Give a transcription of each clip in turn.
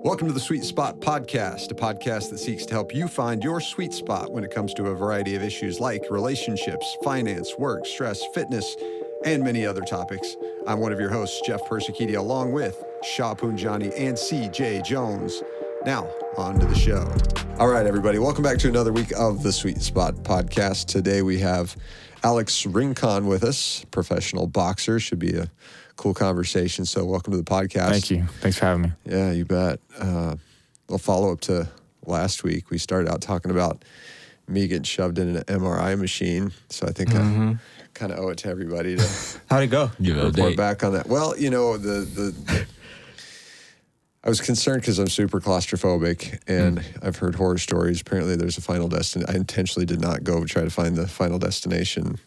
Welcome to the Sweet Spot Podcast, a podcast that seeks to help you find your sweet spot when it comes to a variety of issues like relationships, finance, work, stress, fitness, and many other topics. I'm one of your hosts, Jeff Persichidi, along with Shah Punjani and CJ Jones. Now, on to the show. All right, everybody, welcome back to another week of the Sweet Spot Podcast. Today we have Alex Rincon with us, professional boxer. Should be a cool conversation. So welcome to the podcast. Thank you. Thanks for having me. Yeah, you bet. We'll follow up to last week. We started out talking about me getting shoved in an MRI machine. So I think I kind of owe it to everybody to How'd it go? report back on that. Well, you know, I was concerned because I'm super claustrophobic and I've heard horror stories. Apparently there's a final destination. I intentionally did not go try to find the Final Destination.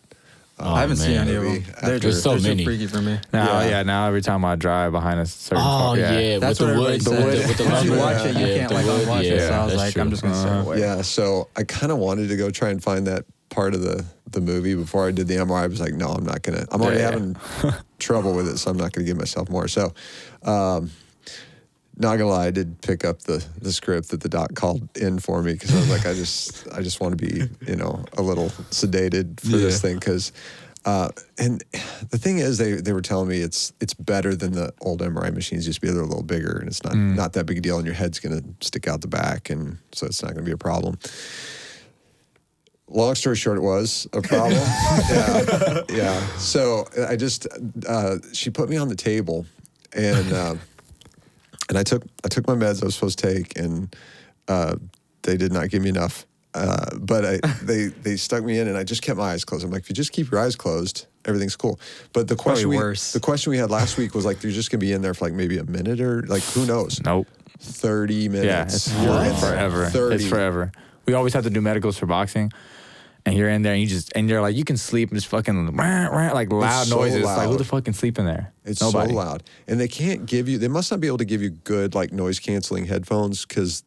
I haven't seen any of them. There's so many. Too freaky for me. Now every time I drive behind a certain car. That's what everybody said. Once you watch it, you can't unwatch it. So I was like, I'm just going to stay away. Yeah, so I kind of wanted to go try and find that part of the movie before I did the MRI. I was like, no, I'm not going to. I'm already having trouble with it, so I'm not going to give myself more. So, not gonna lie, I did pick up the script that the doc called in for me because I was like, I just want to be, a little sedated for this thing because, and the thing is, they were telling me it's better than the old MRI machines used to be. They're a little bigger and it's not that big a deal, and your head's gonna stick out the back, and so it's not gonna be a problem. Long story short, it was a problem. yeah. So I just she put me on the table and. And I took my meds I was supposed to take, and they did not give me enough. But they stuck me in, and I just kept my eyes closed. I'm like, if you just keep your eyes closed, everything's cool. But the question we had last week was like, you're just gonna be in there for like maybe a minute or like who knows? Nope. 30 minutes. Yeah, it's forever. 30. It's forever. We always have to do medicals for boxing. And you're in there, and you're like, you can sleep and just fucking like loud noises. It's like, who the fuck can sleep in there? It's Nobody. so loud, and they must not be able to give you good like noise canceling headphones because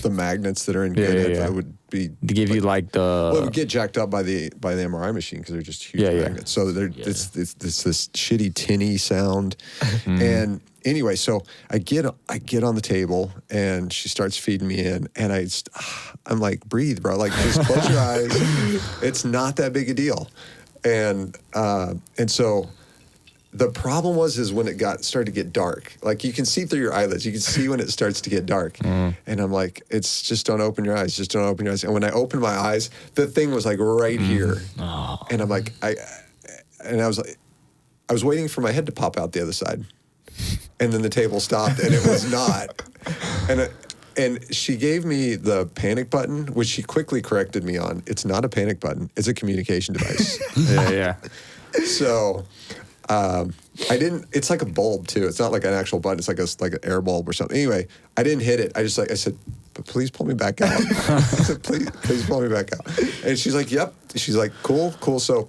the magnets that are in good headphones would be to give you like the. Well, it would get jacked up by the MRI machine because they're just huge magnets. So it's this shitty tinny sound, and. Anyway, so I get on the table and she starts feeding me in, and I'm like, breathe, bro. Like, just close your eyes. It's not that big a deal. And so the problem is when it started to get dark. Like, you can see through your eyelids. You can see when it starts to get dark. And I'm like, it's just don't open your eyes. Just don't open your eyes. And when I opened my eyes, the thing was like right here. Oh. And I'm like, I was waiting for my head to pop out the other side. And then the table stopped, and it was not. And she gave me the panic button, which she quickly corrected me on. It's not a panic button. It's a communication device. Yeah. So I didn't. It's like a bulb too. It's not like an actual button. It's like an air bulb or something. Anyway, I didn't hit it. I said, but please pull me back out. I said, please pull me back out. And she's like, yep. She's like, cool. So.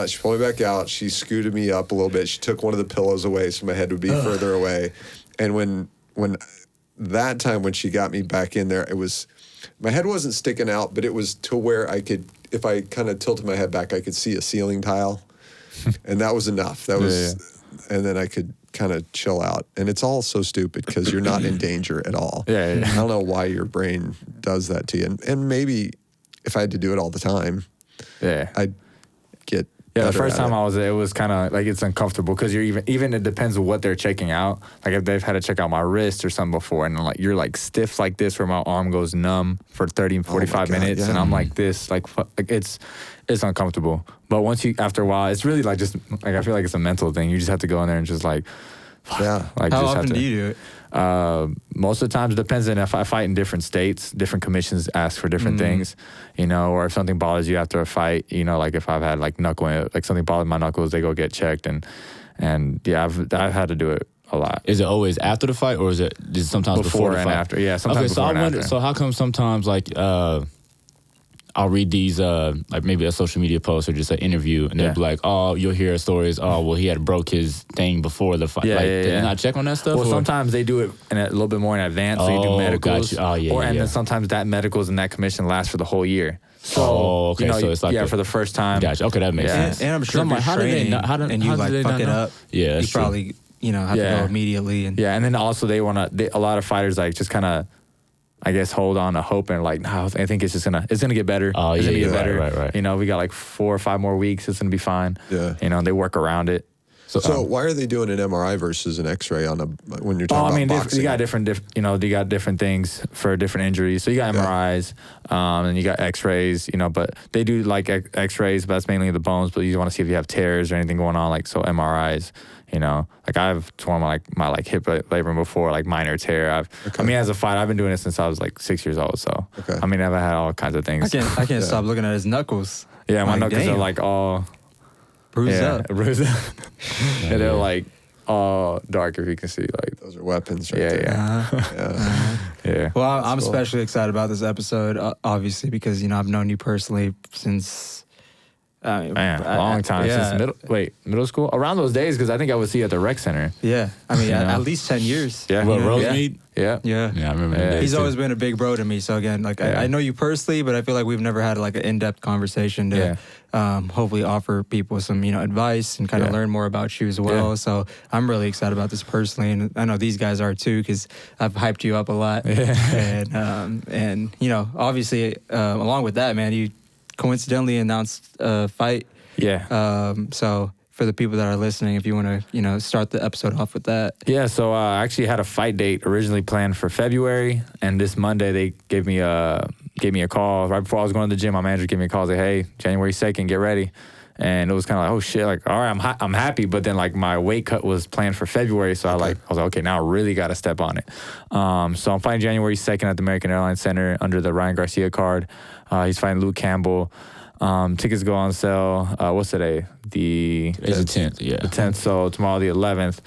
She pulled me back out. She scooted me up a little bit. She took one of the pillows away so my head would be further away. And when that time when she got me back in there, it was, my head wasn't sticking out, but it was to where I could, if I kind of tilted my head back, I could see a ceiling tile. And that was enough. That was, and then I could kind of chill out. And it's all so stupid because you're not in danger at all. I don't know why your brain does that to you. And maybe if I had to do it all the time, I'd get. Yeah, the first time I was there, it was kind of like it's uncomfortable because you're even it depends on what they're checking out. Like if they've had to check out my wrist or something before, and like you're like stiff like this, where my arm goes numb for 30, 45 minutes, and I'm like this, like it's uncomfortable. But after a while, it's really like just like I feel like it's a mental thing. You just have to go in there and just like, Like how often do you do it? Most of the times it depends on if I fight in different states, different commissions ask for different things, or if something bothers you after a fight, like if I've had like something bothered my knuckles, they go get checked and yeah, I've had to do it a lot. Is it always after the fight or is it sometimes before the and fight? After? Yeah, sometimes before and after. So how come sometimes like I'll read these like maybe a social media post or just an interview, and they'll be like, "Oh, you'll hear stories. Oh, well, he had broke his thing before the fight." Did they not check on that stuff? Well, sometimes they do it a little bit more in advance. So you do medicals. Gotcha. Oh, yeah. And then sometimes that medicals and that commission lasts for the whole year. So, okay. So it's like for the first time. Gotcha. Okay, that makes sense. And I'm sure if how you're do they training and you like fuck it up, yeah, you probably have to go immediately. And and then also they want to. A lot of fighters like just kind of, I guess, hold on to hope and like, no, I think it's gonna get better. Oh, it's gonna yeah, get better. Right. You know, we got like 4 or 5 more weeks. It's gonna be fine. Yeah. You know, they work around it. So why are they doing an MRI versus an X-ray when you're talking about boxing? You got they got different things for different injuries. So you got MRIs, and you got X-rays. You know, but they do like X-rays, but that's mainly the bones. But you want to see if you have tears or anything going on. Like so, MRIs. You know, like I've torn my hip labrum before, like minor tear. I mean, as a fighter, I've been doing it since I was like 6 years old. So I mean, I've had all kinds of things. I can't stop looking at his knuckles. Yeah, my knuckles are like all bruised up. And they're like all dark, if you can see. Like those are weapons, right? Yeah. Well, I'm especially excited about this episode, obviously, because I've known you personally since. Long time since middle school. Around those days, because I think I would see you at the rec center. Yeah, I mean, at least 10 years. Yeah, Rosemead. Yeah, I remember that. He's always been a big bro to me. So again, like I know you personally, but I feel like we've never had like an in-depth conversation to hopefully offer people some advice and kind of learn more about you as well. Yeah. So I'm really excited about this personally, and I know these guys are too because I've hyped you up a lot. Yeah. And obviously along with that, man, you coincidentally announced a fight. Yeah. So for the people that are listening, if you want to, start the episode off with that. Yeah. So I actually had a fight date originally planned for February, and this Monday they gave me a call right before I was going to the gym. My manager gave me a call, say, "Hey, January 2nd, get ready." And it was kind of like, oh shit, like, all right, I'm happy. But then like my weight cut was planned for February. So I was like, okay, now I really got to step on it. So I'm fighting January 2nd at the American Airlines Center under the Ryan Garcia card. He's fighting Luke Campbell. Tickets go on sale. What's today? It's the 10th, yeah. The 10th. So tomorrow, the 11th,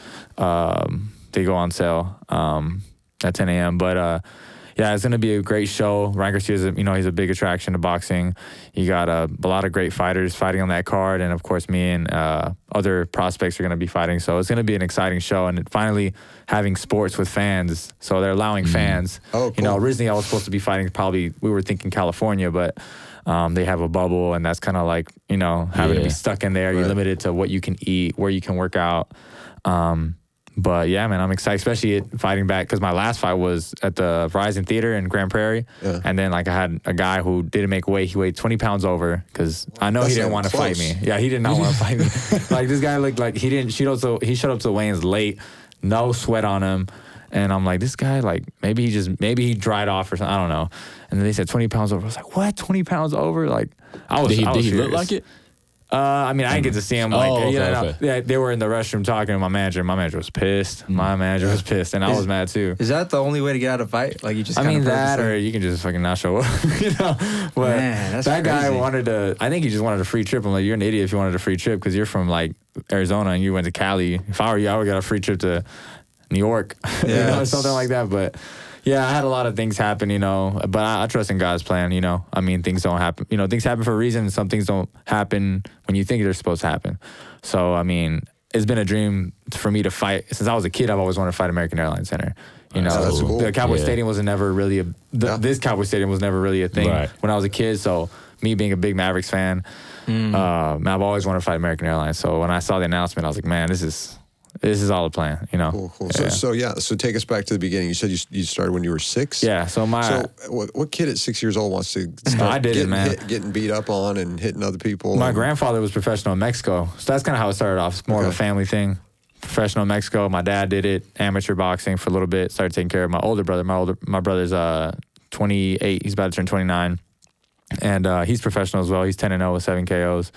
they go on sale at 10 a.m. But yeah, it's going to be a great show. Ryan Garcia is, he's a big attraction to boxing. You got a lot of great fighters fighting on that card. And, of course, me and other prospects are going to be fighting. So it's going to be an exciting show. And finally having sports with fans. So they're allowing fans. Oh, cool. Originally I was supposed to be fighting we were thinking California, but they have a bubble. And that's kind of like, having to be stuck in there. Right. You're limited to what you can eat, where you can work out. But yeah, man, I'm excited, especially fighting back because my last fight was at the Verizon Theater in Grand Prairie. Yeah. And then like I had a guy who didn't make weight. He weighed 20 pounds over because I know he didn't want to fight me. Yeah, he did not want to fight me. Like this guy looked like he didn't. He showed up to weigh-ins late, no sweat on him. And I'm like, this guy, like maybe he dried off or something. I don't know. And then they said 20 pounds over. I was like, what? 20 pounds over? Like I was. Did he look like it? I mean, I didn't get to see him. Yeah, they were in the restroom talking to my manager. My manager was pissed. My manager was pissed, and I was mad too. Is that the only way to get out of a fight? Like you just? That, or you can just fucking not show up. But man, that guy wanted to. I think he just wanted a free trip. I'm like, you're an idiot if you wanted a free trip because you're from like Arizona and you went to Cali. If I were you, I would get a free trip to New York, something like that. But. Yeah, I had a lot of things happen, but I trust in God's plan, I mean, things don't happen. Things happen for a reason, and some things don't happen when you think they're supposed to happen. So, I mean, it's been a dream for me to fight. Since I was a kid, I've always wanted to fight American Airlines Center. That's cool. The Cowboy Stadium was never really this Cowboy Stadium was never really a thing when I was a kid. So, me being a big Mavericks fan, I've always wanted to fight American Airlines. So, when I saw the announcement, I was like, man, this is all a plan, Cool. Yeah. So take us back to the beginning. You said you started when you were 6? Yeah. So what kid at 6 years old wants to start getting beat up on and hitting other people? My grandfather was professional in Mexico. So that's kind of how it started off. It's more of a family thing. Professional in Mexico. My dad did it. Amateur boxing for a little bit. Started taking care of my older brother. My brother's 28. He's about to turn 29. And he's professional as well. He's 10-0 with 7 KOs.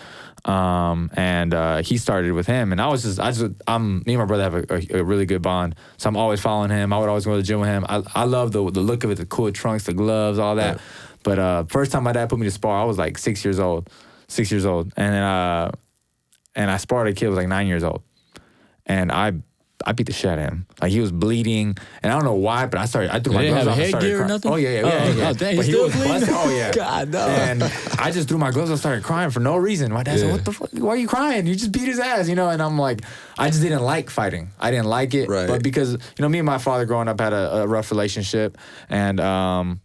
And he started with him, and me and my brother have a really good bond. So I'm always following him. I would always go to the gym with him. I love the look of it, the cool trunks, the gloves, all that. Right. But first time my dad put me to spar, I was like 6 years old. And then I sparred a kid who was like 9 years old, and I I beat the shit out of him. Like he was bleeding, and I don't know why, but I threw my gloves off and started crying. Or nothing? Oh yeah. Oh, dang, but he was busted. Oh yeah. God no. And I just threw my gloves off and started crying for no reason. My dad said, "What the fuck? Why are you crying? You just beat his ass, you know?" And I'm like, I just didn't like fighting. I didn't like it, but because me and my father growing up had a rough relationship, and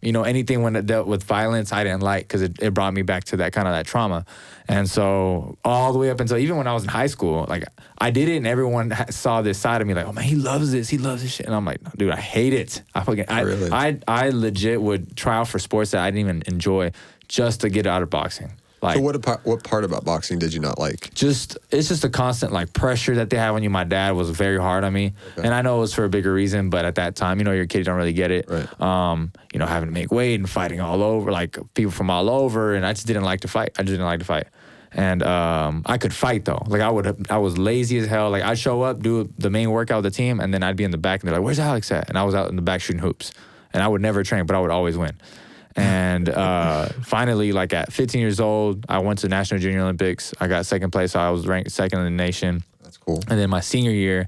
anything when it dealt with violence, I didn't like because it brought me back to that kind of that trauma. And so all the way up until even when I was in high school, like I did it, and everyone saw this side of me, like, oh man, he loves this shit, and I'm like, dude, I hate it. I legit would try out for sports that I didn't even enjoy just to get out of boxing. Like, so what part about boxing did you not like? It's just a constant like pressure that they have on you. My dad was very hard on me, and I know it was for a bigger reason, but at that time, you're a kid, you don't really get it. Right. Having to make weight and fighting all over, like people from all over, and I just didn't like to fight. And I could fight though. Like I was lazy as hell. Like I'd show up, do the main workout with the team, and then I'd be in the back, and they're like, "Where's Alex at?" And I was out in the back shooting hoops, and I would never train, but I would always win. And finally, like at 15 years old, I went to the National Junior Olympics. I got second place, so I was ranked second in the nation. That's cool. And then my senior year,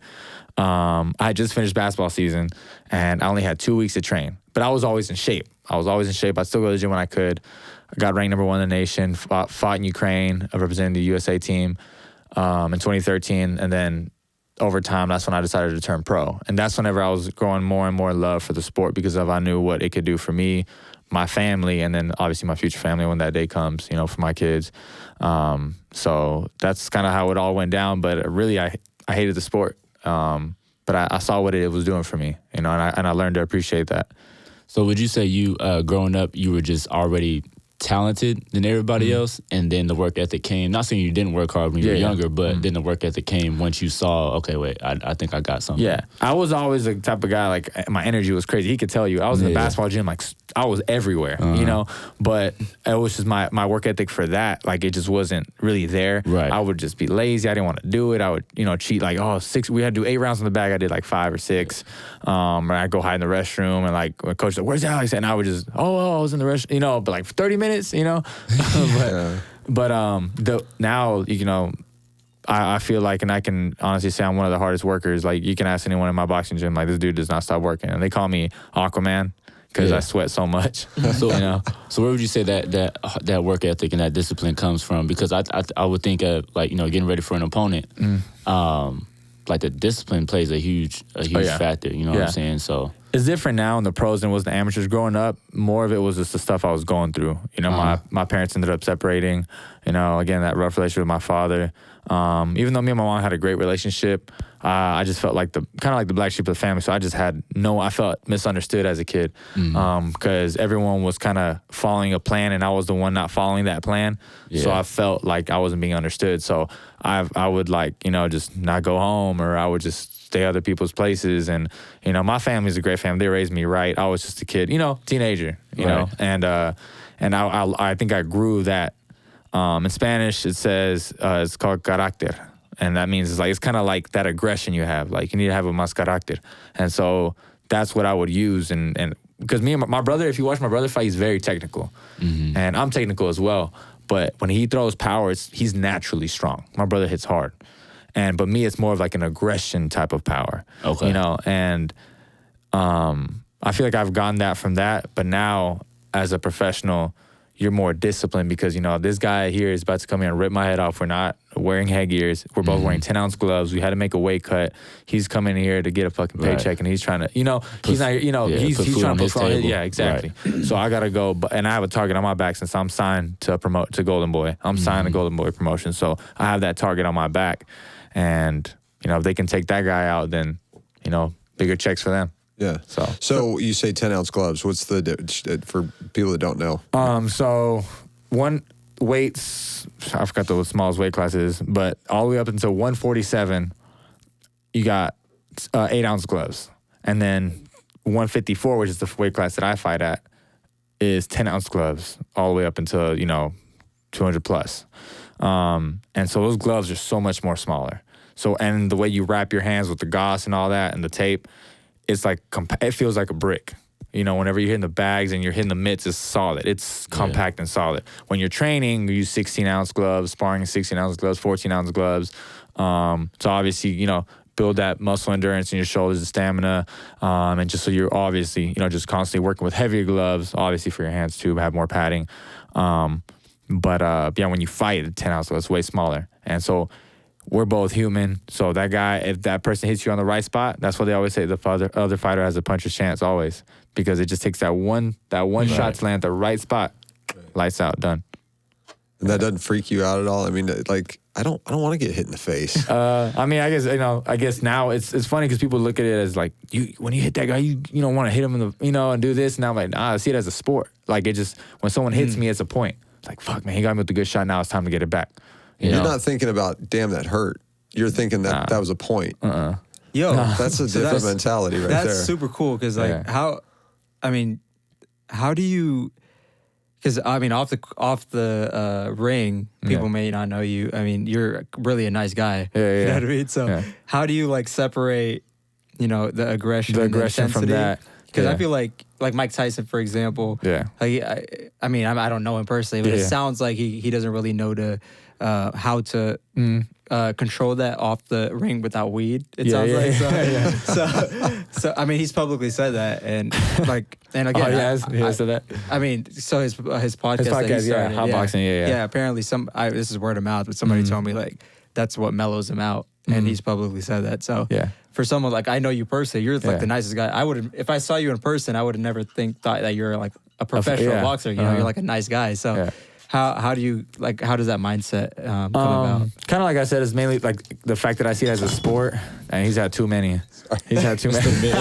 I had just finished basketball season, and I only had 2 weeks to train. But I was always in shape. I'd still go to the gym when I could. I got ranked number 1 in the nation, fought in Ukraine, representing the USA team in 2013. And then over time, that's when I decided to turn pro. And that's whenever I was growing more and more in love for the sport because I knew what it could do for me, my family, and then obviously my future family when that day comes, for my kids. So that's kind of how it all went down. But really, I hated the sport. But I saw what it was doing for me, and I learned to appreciate that. So would you say you, growing up, you were just already talented than everybody else, and then the work ethic came? Not saying you didn't work hard when you were younger, but then the work ethic came once you saw, okay, wait, I think I got something. Yeah, I was always the type of guy, like, my energy was crazy. He could tell you. I was in the basketball gym, like, I was everywhere, but it was just my work ethic for that. Like, it just wasn't really there. Right. I would just be lazy. I didn't want to do it. I would, cheat, like, 6, we had to do 8 rounds in the bag. I did like 5 or 6. Or I'd go hide in the restroom, and like, when coach said, "Where's Alex?" And I would just, I was in the restroom, but like for 30 minutes, now, I feel like, and I can honestly say I'm one of the hardest workers. Like, you can ask anyone in my boxing gym, like, this dude does not stop working. And they call me Aquaman because I sweat so much. So, so where would you say that work ethic and that discipline comes from? Because I would think of, like, getting ready for an opponent, like the discipline plays a huge factor, you know what I'm saying? So it's different now in the pros than it was the amateurs. Growing up, more of it was just the stuff I was going through. My parents ended up separating, again, that rough relationship with my father. Even though me and my mom had a great relationship, I just felt like kind of like the black sheep of the family. So I just I felt misunderstood as a kid because everyone was kind of following a plan and I was the one not following that plan. Yeah. So I felt like I wasn't being understood. So I would just not go home, or I would just stay other people's places. And, my family's a great family. They raised me right. I was just a kid, teenager, know, and I think I grew that. In Spanish, it says it's called carácter, and that means it's kind of like that aggression you have. Like, you need to have a más carácter, and so that's what I would use. And because me and my brother, if you watch my brother fight, he's very technical, and I'm technical as well. But when he throws power, he's naturally strong. My brother hits hard, but me, it's more of like an aggression type of power. Okay, and I feel like I've gotten that from that. But now, as a professional, you're more disciplined because, this guy here is about to come in and rip my head off. We're not wearing headgears. We're both wearing 10-ounce gloves. We had to make a weight cut. He's coming here to get a fucking paycheck, and he's trying to, he's not, he's trying to put food on his, exactly. Right. So I got to go, and I have a target on my back since I'm signed to promote to Golden Boy. I'm signed to Golden Boy promotion, so I have that target on my back. And, if they can take that guy out, then, bigger checks for them. Yeah. So you say 10-ounce gloves. What's for people that don't know? So one weights, I forgot the smallest weight class is, but all the way up until 147, you got 8-ounce gloves, and then 154, which is the weight class that I fight at, is 10-ounce gloves all the way up until 200 plus. And so those gloves are so much more smaller. So, and the way you wrap your hands with the gauze and all that and the tape, it's like, it feels like a brick. Whenever you're hitting the bags and you're hitting the mitts, it's solid. It's compact and solid. When you're training, you use 16-ounce gloves, sparring 16-ounce gloves, 14-ounce gloves. So obviously, build that muscle endurance in your shoulders and stamina, and just so you're obviously, you know, just constantly working with heavier gloves, obviously for your hands too, have more padding. But when you fight, a 10 ounce glove is way smaller. And so we're both human. So that guy, if that person hits you on the right spot, that's what they always say. The other fighter has a puncher's chance always, because it just takes that one shot to land at the right spot. Lights out, done. And that doesn't freak you out at all? I mean, like, I don't want to get hit in the face. I mean, I guess now it's funny because people look at it as like, when you hit that guy, you don't want to hit him in the, and do this. And I'm like, nah, I see it as a sport. Like, it just, when someone hits me, it's a point. It's like, fuck, man, he got me with a good shot. Now it's time to get it back. You're not thinking about, damn, that hurt. You're thinking that was a point. Yo, that's a different mentality right there. That's super cool because, like, how do you? Because I mean, off the ring, people may not know you. I mean, you're really a nice guy. Yeah. You know what I mean? So how do you like separate, the aggression, from that? Because I feel like Mike Tyson, for example. Yeah. Like I mean, I don't know him personally, but it sounds like he doesn't really know how to control that off the ring without weed. It sounds like so. I mean, he's publicly said that, and again, he has said that. I mean, so his podcast, that he started, Hotboxing, yeah. Apparently, this is word of mouth, but somebody told me like that's what mellows him out, and he's publicly said that. So for someone like, I know you personally, you're like the nicest guy. I would, if I saw you in person, I would have never thought that you're like a professional boxer. You're like a nice guy. So. How do you how does that mindset come about? Kind of like I said, it's mainly like the fact that I see it as a sport, and he's had too many. He's had too many. It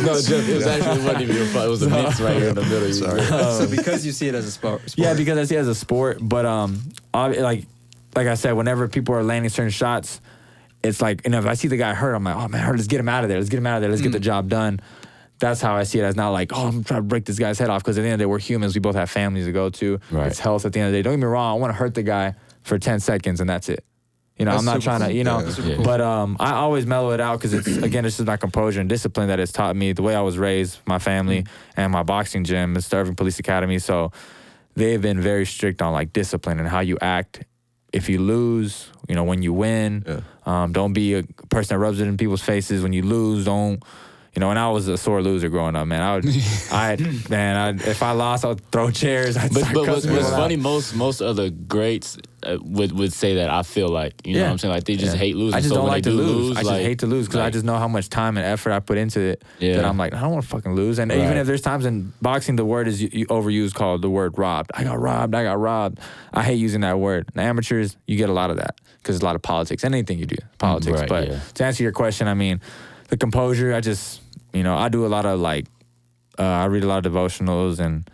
was actually wasn't even your fault. It was a mix right here in the middle. Sorry. So because you see it as a sport. Yeah, because I see it as a sport. But like I said, whenever people are landing certain shots, it's like, if I see the guy hurt, I'm like, oh man, let's get him out of there. Let's get the job done. That's how I see it, as not like, oh, I'm trying to break this guy's head off, because at the end of the day, we're humans. We both have families to go to. Right. It's health at the end of the day. Don't get me wrong. I want to hurt the guy for 10 seconds and that's it. I'm not trying to, but I always mellow it out, because it's just my composure and discipline that it's taught me. The way I was raised, my family, and my boxing gym, the Irving Police Academy. So they've been very strict on like discipline and how you act. If you lose, when you win, don't be a person that rubs it in people's faces. When you lose, don't. And I was a sore loser growing up, man. If I lost, I would throw chairs. But what's funny, most of the greats would say that. I feel like, you know what I'm saying? Like, they just hate losing. I just don't like to lose. I just like, hate to lose, because I just know how much time and effort I put into it. That I'm like, I don't want to fucking lose. And even if there's times in boxing, the word is overused, called the word robbed. I got robbed. I hate using that word. In amateurs, you get a lot of that, because there's a lot of politics. Anything you do, politics. To answer your question, I mean, the composure, I just... I do a lot of I read a lot of devotionals, and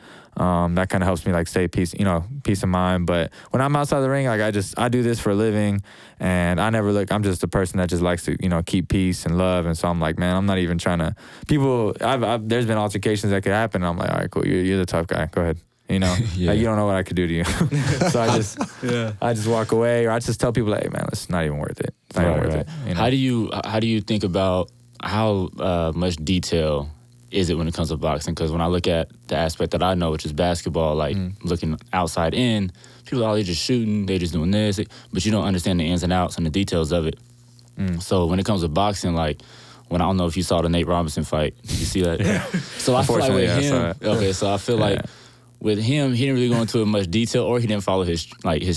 that kind of helps me stay peace of mind. But when I'm outside the ring, I do this for a living, and I never I'm just a person that just likes to, keep peace and love. And so I'm like, man, I'm not even trying to, there's been altercations that could happen. And I'm like, all right, cool. You're the tough guy. Go ahead. You don't know what I could do to you. So I just walk away, or I just tell people, hey man, it's not even worth it. It's not even worth it. How do you think about how much detail is it when it comes to boxing? Because when I look at the aspect that I know, which is basketball, looking outside in, people are just shooting, they're just doing this, but you don't understand the ins and outs and the details of it. So when it comes to boxing, when I don't know if you saw the Nate Robinson fight, did you see that? So I feel like with him, so I feel like with him, he didn't really go into much detail, or he didn't follow his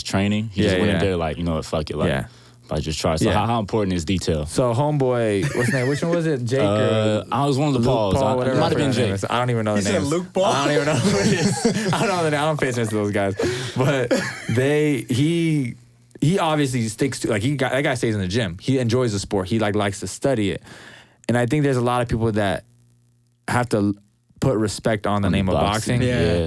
training. He just went in there fuck it, I just try. So how important is detail? So homeboy, what's his name? Which one was it? Jake or I was one of the Pauls. It might have been Jake. I don't even know the name. Luke Paul? I don't even know who it is. I don't know the name. I don't pay attention to those guys. But he obviously sticks to, that guy stays in the gym. He enjoys the sport. He likes to study it. And I think there's a lot of people that have to put respect on the name of boxing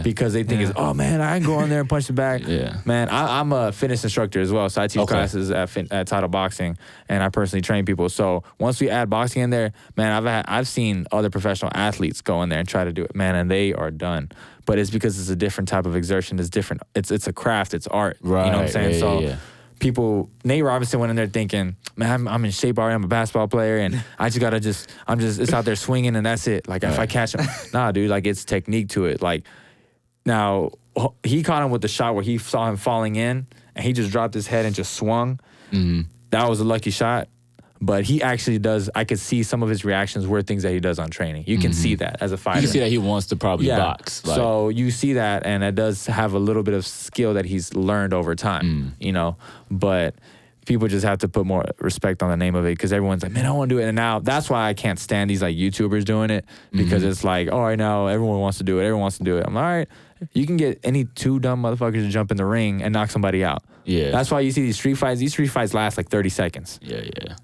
because they think it's, oh man, I can go in there and punch the back. Man, I'm a fitness instructor as well, so I teach classes at Title Boxing, and I personally train people. So once we add boxing in there, man, I've seen other professional athletes go in there and try to do it, man, and they are done. But it's because it's a different type of exertion. It's different. It's a craft. It's art. Right. You know what I'm saying? People, Nate Robinson went in there thinking, man, I'm in shape already. I'm a basketball player, and I just gotta it's out there swinging, and that's it. If I catch him, nah, dude, it's technique to it. Now he caught him with the shot where he saw him falling in, and he just dropped his head and just swung. That was a lucky shot. but he actually does. I could see some of his reactions were things that he does on training. You can see that as a fighter. You can see that he wants to probably box. Like. So you see that, and it does have a little bit of skill that he's learned over time, you know. But people just have to put more respect on the name of it, because everyone's like, man, I want to do it. And now that's why I can't stand these like YouTubers doing it, because it's like, all right, now everyone wants to do it. Everyone wants to do it. I'm like, all right, you can get any two dumb motherfuckers to jump in the ring and knock somebody out. Yeah. That's why you see these street fights. These street fights last like 30 seconds. Yeah.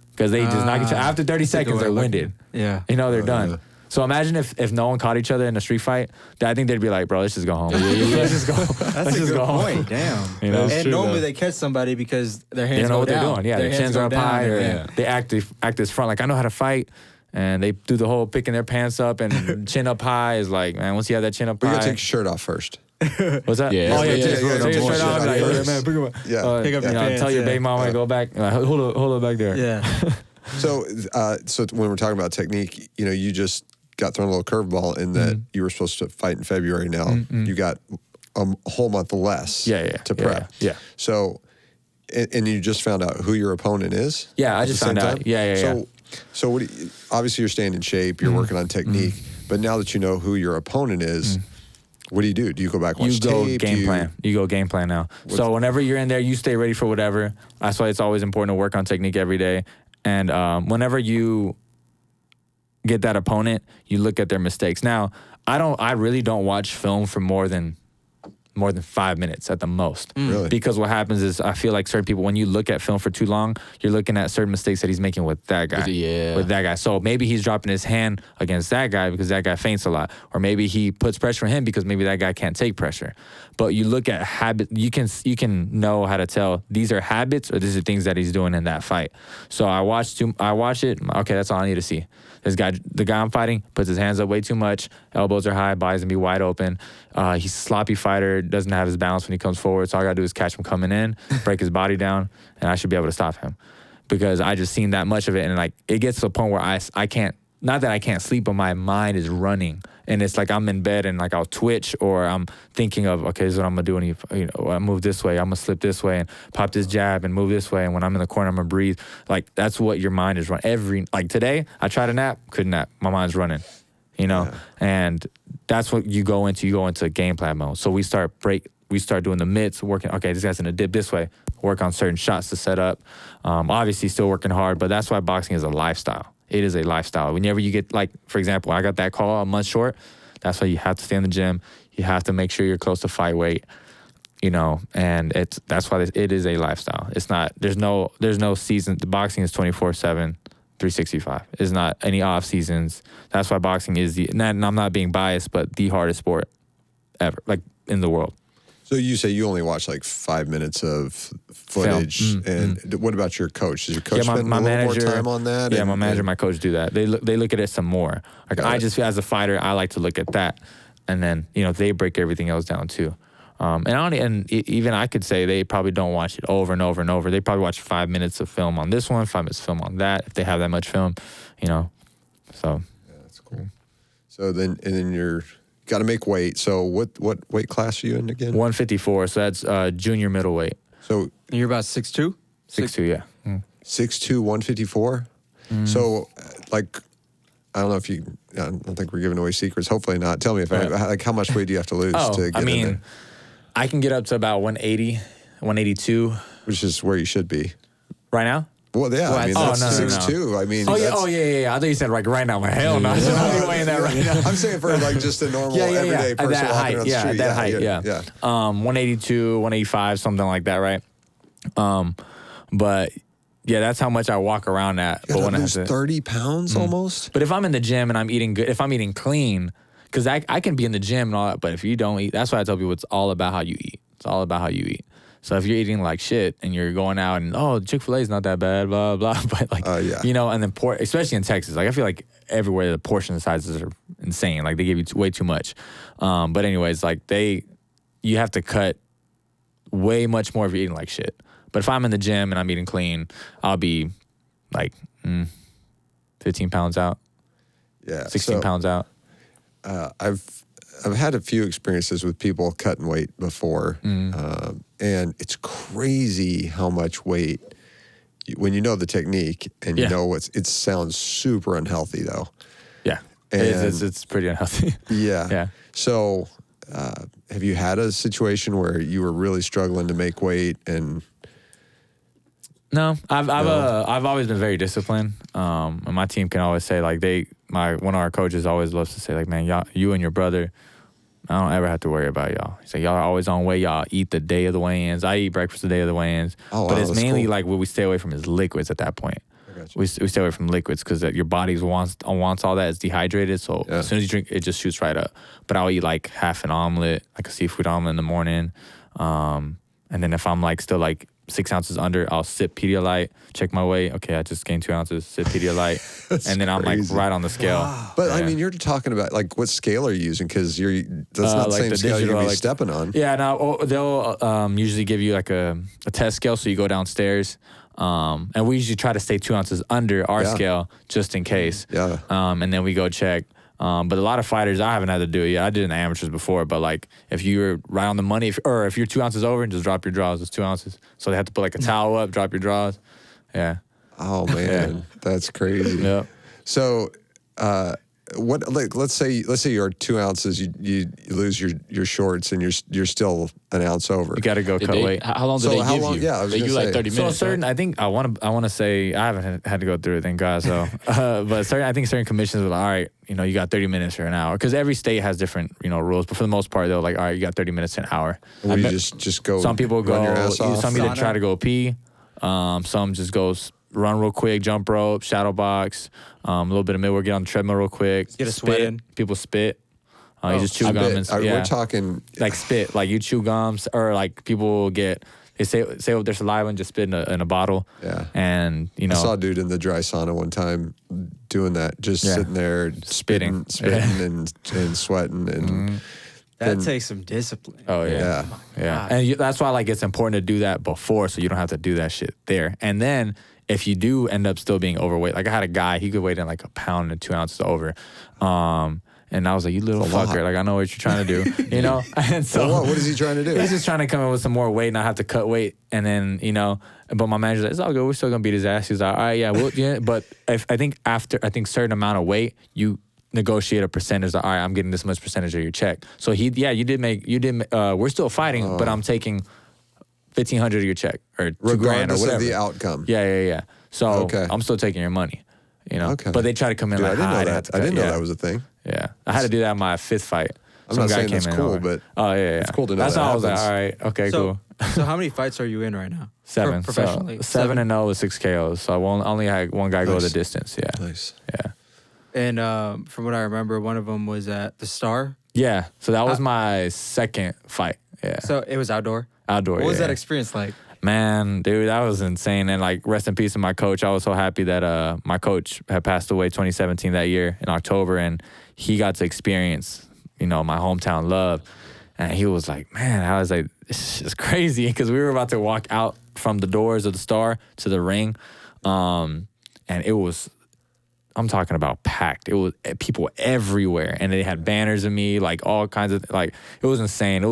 Because they just knock each other. After 30 seconds, they're winded. Yeah. You know, they're done. So imagine if no one caught each other in a street fight, I think they'd be like, bro, let's just go home. Let's just go. That's a good point. Damn. You know? And normally they catch somebody because their hands They know go what down. they're doing. Yeah, their chins are up high, or they act this front like, I know how to fight. And they do the whole picking their pants up and chin up high. Is like, man, once you have that chin up high. You gotta take your shirt off first. What's that? Yeah. Oh, yeah, Yeah, take your shirt off. Like, first. man, pick up, Yeah. Pick up your pants, tell your baby mama to go back. Like, hold it back there. Yeah. So when we're talking about technique, you know, you just got thrown a little curveball in that you were supposed to fight in February. Now you got a whole month less to prep. Yeah. So, and you just found out who your opponent is? Yeah, I just found out. Time? Yeah. So what obviously you're staying in shape, you're working on technique, but now that you know who your opponent is, what do? Do you go back and watch tape? You go game plan now. So whenever you're in there, you stay ready for whatever. That's why it's always important to work on technique every day. And whenever you get that opponent, you look at their mistakes. Now, I really don't watch film for more than 5 minutes at the most. Really? Because what happens is I feel like certain people, when you look at film for too long, you're looking at certain mistakes that he's making with that guy. With that guy. So maybe he's dropping his hand against that guy because that guy feints a lot. Or maybe he puts pressure on him because maybe that guy can't take pressure. But you look at habit, you can know how to tell these are habits or these are things that he's doing in that fight. So I watch it. Okay, that's all I need to see. This guy, the guy I'm fighting, puts his hands up way too much. Elbows are high, body's gonna be wide open. He's a sloppy fighter, doesn't have his balance when he comes forward. So all I gotta do is catch him coming in, break his body down, and I should be able to stop him. Because I just seen that much of it, and like it gets to the point where I can't. Not that I can't sleep, but my mind is running, and it's like I'm in bed and like I'll twitch, or I'm thinking of, okay, this is what I'm gonna do, and I move this way, I'm gonna slip this way, and pop this jab and move this way, and when I'm in the corner, I'm gonna breathe. Like that's what your mind is running. Like today, I tried to nap, couldn't nap. My mind's running, and that's what you go into. You go into game plan mode. So we start doing the mitts, working. Okay, this guy's gonna dip this way. Work on certain shots to set up. Obviously, still working hard, but that's why boxing is a lifestyle. It is a lifestyle. Whenever you get, like, for example, I got that call a month short. That's why you have to stay in the gym. You have to make sure you're close to fight weight, and that's why it is a lifestyle. It's not, there's no season. The boxing is 24/7, 365. It's not any off seasons. That's why boxing is and I'm not being biased, but the hardest sport ever, like in the world. So you say you only watch like 5 minutes of footage, and what about your coach? Does your coach spend a little more time on that? Yeah, my manager and my coach do that. They look at it some more. Like I just, as a fighter, I like to look at that, and then they break everything else down too. Even I could say they probably don't watch it over and over and over. They probably watch 5 minutes of film on this one, 5 minutes of film on that, if they have that much film, So yeah, that's cool. So then you're got to make weight. So what weight class are you in again? 154. So that's junior middleweight. So you're about 6'2"? 6'2", yeah. 6'2", 154. So like, I don't know if I don't think we're giving away secrets. Hopefully not. Tell me how much weight do you have to lose to get in there? I can get up to about 180, 182. Which is where you should be. Right now? Well, yeah. I mean, that's 6'2". I mean, yeah. I thought you said like right now. I'm like, hell no. I'm not weighing that right now. I'm saying for like just a normal everyday person that walking height, on the street. That height, yeah. 182, 185, something like that, right? But yeah, that's how much I walk around at. You gotta lose 30 pounds almost. But if I'm in the gym and I'm eating good, if I'm eating clean, because I can be in the gym and all that, but if you don't eat, that's why I tell people it's all about how you eat. It's all about how you eat. So if you're eating like shit and you're going out and Chick-fil-A is not that bad, blah blah, but like and then especially in Texas, like I feel like everywhere the portion sizes are insane. Like they give you way too much. But anyways, like you have to cut way much more if you're eating like shit. But if I'm in the gym and I'm eating clean, I'll be like 15 pounds out. Yeah, 16 pounds out. I've had a few experiences with people cutting weight before, and it's crazy how much weight when you know the technique and you know it sounds super unhealthy though. Yeah, and it's pretty unhealthy. Yeah. So, have you had a situation where you were really struggling to make weight and? No, I've always been very disciplined. And my team can always say like one of our coaches always loves to say like, man, y'all, you and your brother, I don't ever have to worry about y'all. He's like, y'all are always on weight. Y'all eat the day of the weigh-ins. I eat breakfast the day of the weigh-ins. Oh, but wow, it's mainly cool. like what we stay away from is liquids at that point. We stay away from liquids because your body wants all that. It's dehydrated. So as soon as you drink, it just shoots right up. But I'll eat like half an omelet, like a seafood omelet in the morning. And then if I'm like still like 6 ounces under, I'll sip Pedialyte, check my weight. Okay, I just gained 2 ounces, sip Pedialyte. And then I'm like right on the scale. Wow. But I mean, you're talking about like what scale are you using? Because that's not the same scale you're going to be stepping on. Yeah, no, they'll usually give you like a test scale. So you go downstairs. And we usually try to stay 2 ounces under our scale just in case. Yeah. And then we go check. But a lot of fighters, I haven't had to do it yet. I did it in the amateurs before, but like if you're right on the money, if you're 2 ounces over, just drop your draws. It's 2 ounces. So they have to put like a towel up, drop your draws. Yeah. Oh man, that's crazy. Yeah. So, what? Like, let's say you're 2 ounces, you lose your shorts, and you're still an ounce over. You got to go cut weight. How long do they give you? Yeah, I was they give you like 30 minutes. So certain, I think I want to say I haven't had to go through it, thank God. So, but I think certain commissions are like, all right, you got 30 minutes or an hour, because every state has different rules. But for the most part, they're like, all right, you got 30 minutes to an hour. Or you just go. Some people run your go. ass off. Some either try to go pee. Some just goes run real quick, jump rope, shadow box, a little bit of midway, get on the treadmill real quick. Get a sweat in. People spit. You just chew gum and spit. We're talking like spit, like you chew gums, or like people get they say with their saliva and just spit in a bottle. Yeah. And I saw a dude in the dry sauna one time doing that, just sitting there spitting and sweating and. That takes some discipline. Oh yeah. And that's why like it's important to do that before, so you don't have to do that shit there. And then if you do end up still being overweight, like I had a guy, he could weigh in like 1 pound and 2 ounces over. And I was like, you little fucker, like I know what you're trying to do, And so what is he trying to do? He's just trying to come in with some more weight, not have to cut weight. And then, but my manager's like, it's all good. We're still gonna beat his ass. He's like, all right, yeah. But I think after certain amount of weight, you negotiate a percentage. Like, all right, I'm getting this much percentage of your check. So we're still fighting, but I'm taking $1,500 of your check or $2,000 or regardless whatever. of the outcome. Yeah. So I'm still taking your money. Okay. But they try to come in. Dude, like, I didn't know that was a thing. Yeah, I had to do that in my 5th fight. I'm not saying that's cool, but it's cool to know. That's that why I was happens. like, all right, okay, So, cool. so how many fights are you in right now? 7. Professionally? 7-0 with 6 KOs. So I only had one guy go the distance. Yeah. Nice. Yeah. And from what I remember, one of them was at the Star. Yeah. So that was my 2nd fight. Yeah. So it was outdoor? Outdoor, What was that experience like? Man, dude, that was insane. And like, rest in peace to my coach. I was so happy that my coach had passed away 2017 that year in October, and he got to experience, my hometown love. And he was like, man, I was like, this is crazy, because we were about to walk out from the doors of the Star to the ring, and it was, I'm talking about packed. It was people everywhere, and they had banners of me, like all kinds of, like, it was insane. It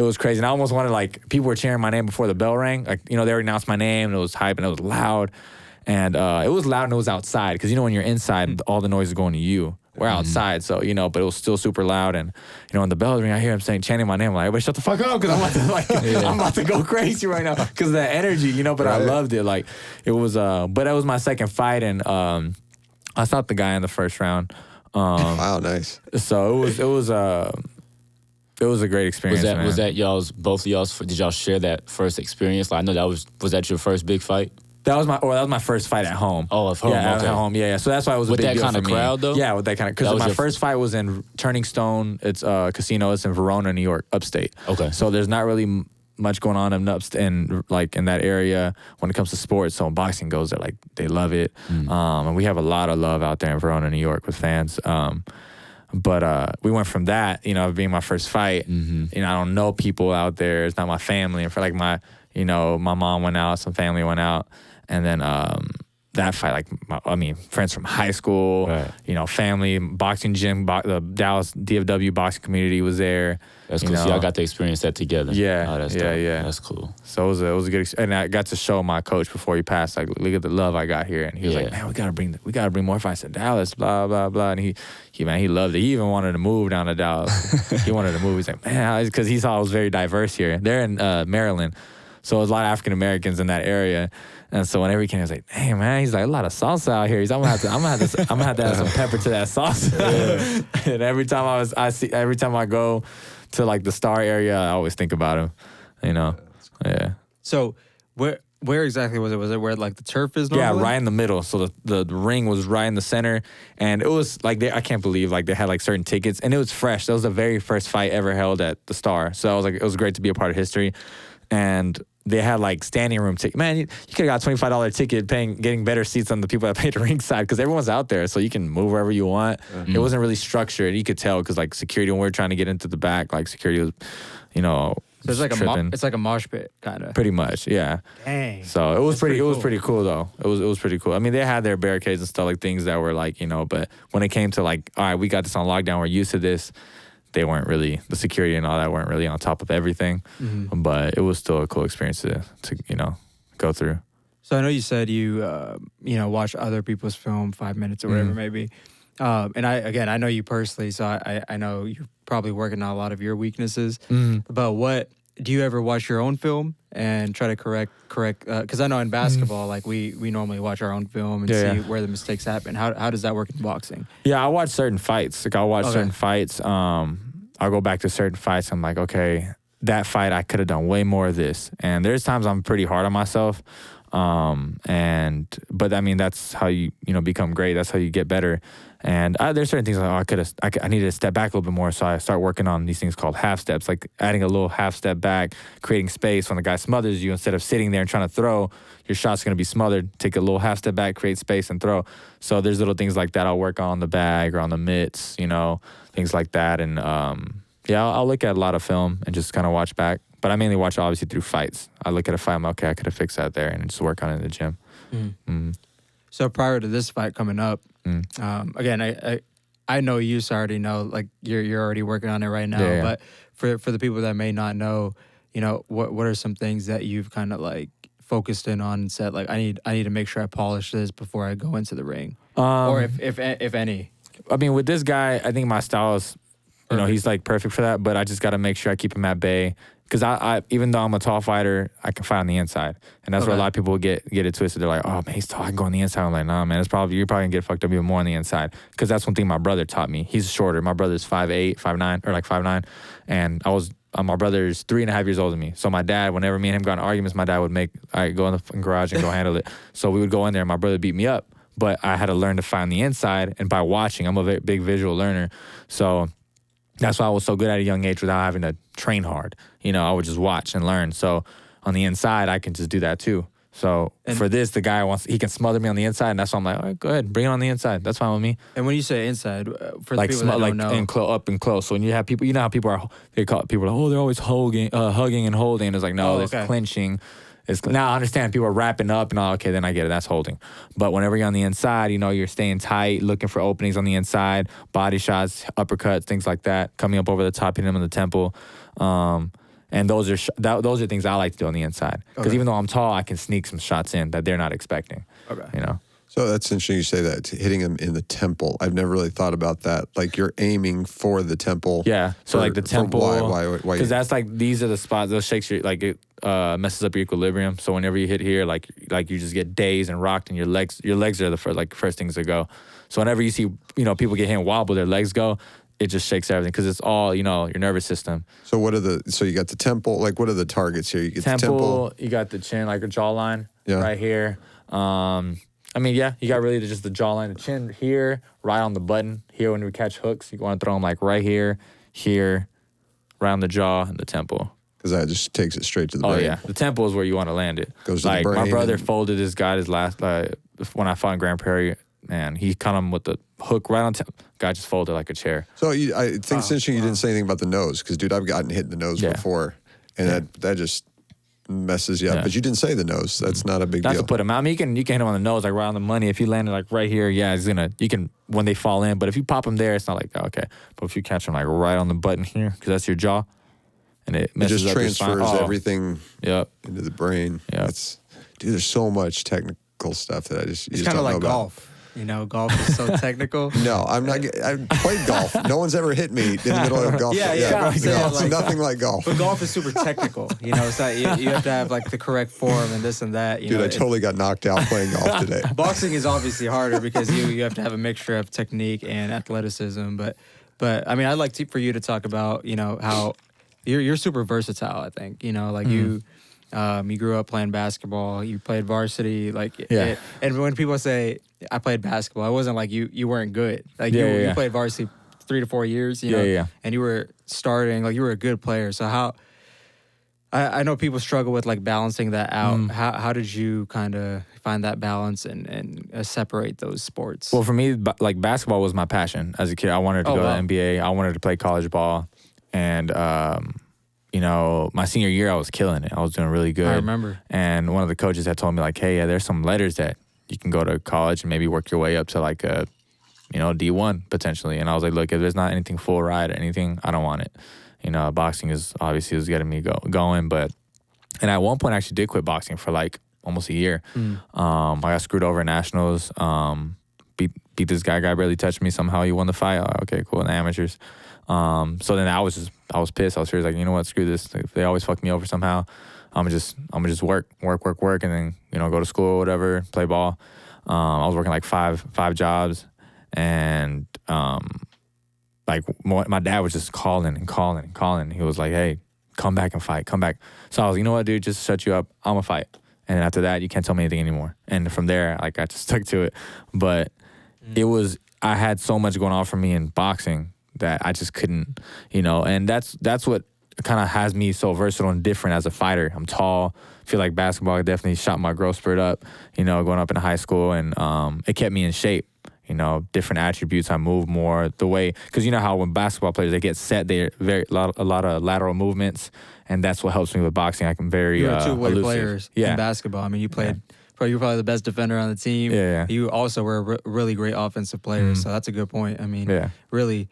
was crazy. And I almost wanted, like, people were cheering my name before the bell rang. Like, they already announced my name, and it was hype, and it was loud. And it was loud, and it was outside. Because, when you're inside, all the noise is going to you. We're outside, so, but it was still super loud. And, when the bell ring, I hear him chanting my name. I'm like, everybody shut the fuck up, because I'm about to go crazy right now. Because of that energy, but I loved it. Like, it was, but it was my 2nd fight, and I stopped the guy in the 1st round. Wow, nice. So it was a great experience. Was that both of y'all's? Did y'all share that first experience? Like, I know was that your first big fight? That was my 1st fight at home. Oh, at home. Yeah, okay. At home. Yeah. So that's why it was a big deal for me. With that kind of crowd, though. Yeah, with that kind of. Because my first fight was in Turning Stone. It's a casino. It's in Verona, New York, upstate. Okay. So there's not really much going on in that area when it comes to sports. So when boxing goes there, like they love it. And we have a lot of love out there in Verona, New York, with fans. But we went from that, being my first fight. I don't know people out there. It's not my family. And for like my mom went out, some family went out, and then that fight, like, friends from high school, you know, family, boxing gym, the Dallas DFW boxing community was there. That's cool. So y'all got to experience that together. Yeah, that's yeah. That's cool. So it was a good experience. And I got to show my coach before he passed, like, look at the love I got here. And he was like, man, we gotta bring more fights to Dallas, blah, blah, blah. And he loved it. He even wanted to move down to Dallas. He wanted to move. He's like, man, because he saw it was very diverse here. They're in Maryland. So there's a lot of African Americans in that area. And so whenever he came, he was like, "Hey man," he's like, "a lot of salsa out here." He's like, I'm gonna have to add some pepper to that salsa. And every time I go to like the Star area, I always think about him. You know, yeah. So where exactly was it? Was it where like the turf is normally? Yeah, right in the middle. So the ring was right in the center, and it was like I can't believe like they had like certain tickets, and it was fresh. That was the very first fight ever held at the Star. So I was like, it was great to be a part of history, and they had like standing room ticket. Man, you could have got a $25 ticket getting better seats than the people that paid ringside because everyone's out there. So you can move wherever you want. Mm-hmm. It wasn't really structured. You could tell because like security, when we were trying to get into the back, like security was, you know, so it's like a mosh pit kind of. Pretty much, yeah. Dang. So it was pretty cool though. It was pretty cool. I mean, they had their barricades and stuff, like things that were like, you know, but when it came to like, all right, we got this on lockdown, we're used to this. They weren't really, the security and all that weren't really on top of everything, but it was still a cool experience to you know, go through. So I know you said you know, watch other people's film 5 minutes or whatever it may be. And I know you personally, so I know you're probably working on a lot of your weaknesses. But do you ever watch your own film and try to correct? Because I know in basketball, like we normally watch our own film and see where the mistakes happen. How does that work in boxing? Yeah, I watch certain fights. Like I'll watch certain fights. I'll go back to certain fights. I'm like, okay, that fight I could have done way more of this. And there's times I'm pretty hard on myself. But I mean, that's how you become great. That's how you get better. And there's certain things like, I needed to step back a little bit more. So I start working on these things called half steps, like adding a little half step back, creating space when the guy smothers you. Instead of sitting there and trying to throw, your shot's going to be smothered. Take a little half step back, create space and throw. So there's little things like that I'll work on the bag or on the mitts, you know, things like that. And I'll look at a lot of film and just kind of watch back. But I mainly watch obviously through fights. I look at a fight, I'm like, okay, I could have fixed that there and just work on it in the gym. So prior to this fight coming up, again, I know you already know, like you're already working on it right now. Yeah. But for the people that may not know, you know, what are some things that you've kind of like focused in on and said, like, I need to make sure I polish this before I go into the ring, or if any. I mean, with this guy, I think my style is, you know, he's like perfect for that. But I just got to make sure I keep him at bay. Because I even though I'm a tall fighter, I can fight on the inside. And that's where a lot of people get it twisted. They're like, oh, man, he's tall, I can go on the inside. I'm like, nah, man, you're probably going to get fucked up even more on the inside. Because that's one thing my brother taught me. He's shorter. My brother's 5'8", 5'9", or like 5'9". And my brother's 3.5 years older than me. So my dad, whenever me and him got in arguments, my dad would make, all right, go in the fucking garage and go handle it. So we would go in there and my brother beat me up. But I had to learn to fight on the inside. And by watching, I'm a very big visual learner. So that's why I was so good at a young age without having to train hard. You know, I would just watch and learn. So on the inside, I can just do that too. So for this, the guy he can smother me on the inside, and that's why I'm like, all right, go ahead, bring it on the inside. That's fine with me. And when you say inside, for like the people that don't know, up and close. So when you have people, you know how people are, they call people like, oh, they're always hugging and holding. It's like, no, it's clinching. Now I understand people are wrapping up and all. Okay, then I get it. That's holding. But whenever you're on the inside, you know, you're staying tight, looking for openings on the inside, body shots, uppercuts, things like that, coming up over the top, hitting them in the temple. And those are things I like to do on the inside. Because even though I'm tall, I can sneak some shots in that they're not expecting. Okay. You know? So that's interesting you say that, hitting them in the temple. I've never really thought about that. Like you're aiming for the temple. Yeah. So like the temple. Why? Because that's like, these are the spots, those shakes your, like it messes up your equilibrium. So whenever you hit here, like you just get dazed and rocked and your legs are the first things to go. So whenever you see, you know, people get hit and wobble, their legs go, it just shakes everything because it's all, you know, your nervous system. So so you got the temple, like what are the targets here? You get the temple, you got the chin, like a jawline right here. I mean, yeah, you got really just the jawline, the chin here, right on the button. Here when we catch hooks, you want to throw them like right here, right on the jaw and the temple. Because that just takes it straight to the brain. Oh, yeah. The temple is where you want to land it. Goes to the brain. My brother folded his guy his last, when I fought in Grand Prairie, man, he caught him with the hook right on temple. Guy just folded like a chair. So I think it's interesting you didn't say anything about the nose. Because, dude, I've gotten hit in the nose before. And that just messes you up. Yeah. But you didn't say the nose. That's not a big That's deal. to put him out. I mean, you can hit him on the nose, like right on the money. If you landed like right here, yeah, you can when they fall in. But if you pop him there, it's not like, oh, okay. But if you catch him like right on the button here, because that's your jaw, and it messes just up your spine. transfers everything Yep. into the brain. Yep. Dude, there's so much technical stuff that you It's just kind don't of know like about. golf. You know, golf is so technical. No, I'm not. I played golf. No one's ever hit me in the middle of golf. Yeah, I'm saying, No, it's like- nothing like golf. But golf is super technical. You know, it's not, you have to have like the correct form and this and that. You Dude, know, I totally got knocked out playing golf today. Boxing is obviously harder because you have to have a mixture of technique and athleticism. But I mean, I'd like for you to talk about, you know, how you're super versatile. I think, you know, like you grew up playing basketball. You played varsity. Like, and when people say I played basketball, it wasn't like you weren't good. Like you played varsity 3 to 4 years. You know, and you were starting. Like you were a good player. So how? I know people struggle with like balancing that out. How did you kind of find that balance and separate those sports? Well, for me, like basketball was my passion as a kid. I wanted to go to the NBA. I wanted to play college ball, and you know, my senior year I was killing it. I was doing really good. I remember. And one of the coaches had told me like, hey, there's some letters that you can go to college and maybe work your way up to like a, you know, D1 potentially. And I was like, look, if there's not anything full ride or anything, I don't want it. You know, boxing is obviously was getting me going, but and at one point I actually did quit boxing for like almost a year. I got screwed over at nationals. Beat this guy barely touched me. Somehow he won the fight. Okay, cool. In the amateurs. So then I was pissed. I was serious, like, you know what, screw this. If they always fuck me over somehow, I'm gonna just work, and then, you know, go to school or whatever, play ball. I was working like five jobs, and like my dad was just calling. He was like, hey, come back and fight, come back. So I was like, you know what, dude, just shut you up. I'm gonna fight. And then after that, you can't tell me anything anymore. And from there, like, I just stuck to it. But I had so much going on for me in boxing that I just couldn't, you know, and that's what kind of has me so versatile and different as a fighter. I'm tall. I feel like basketball definitely shot my growth spurt up, you know, going up in high school, and it kept me in shape. You know, different attributes. I move more the way, because you know how when basketball players, they get set, they're a lot of lateral movements, and that's what helps me with boxing. I can very you were two-way elusive. players in basketball. I mean, you played. You were probably the best defender on the team. Yeah. You also were a really great offensive player, so that's a good point. I mean, really,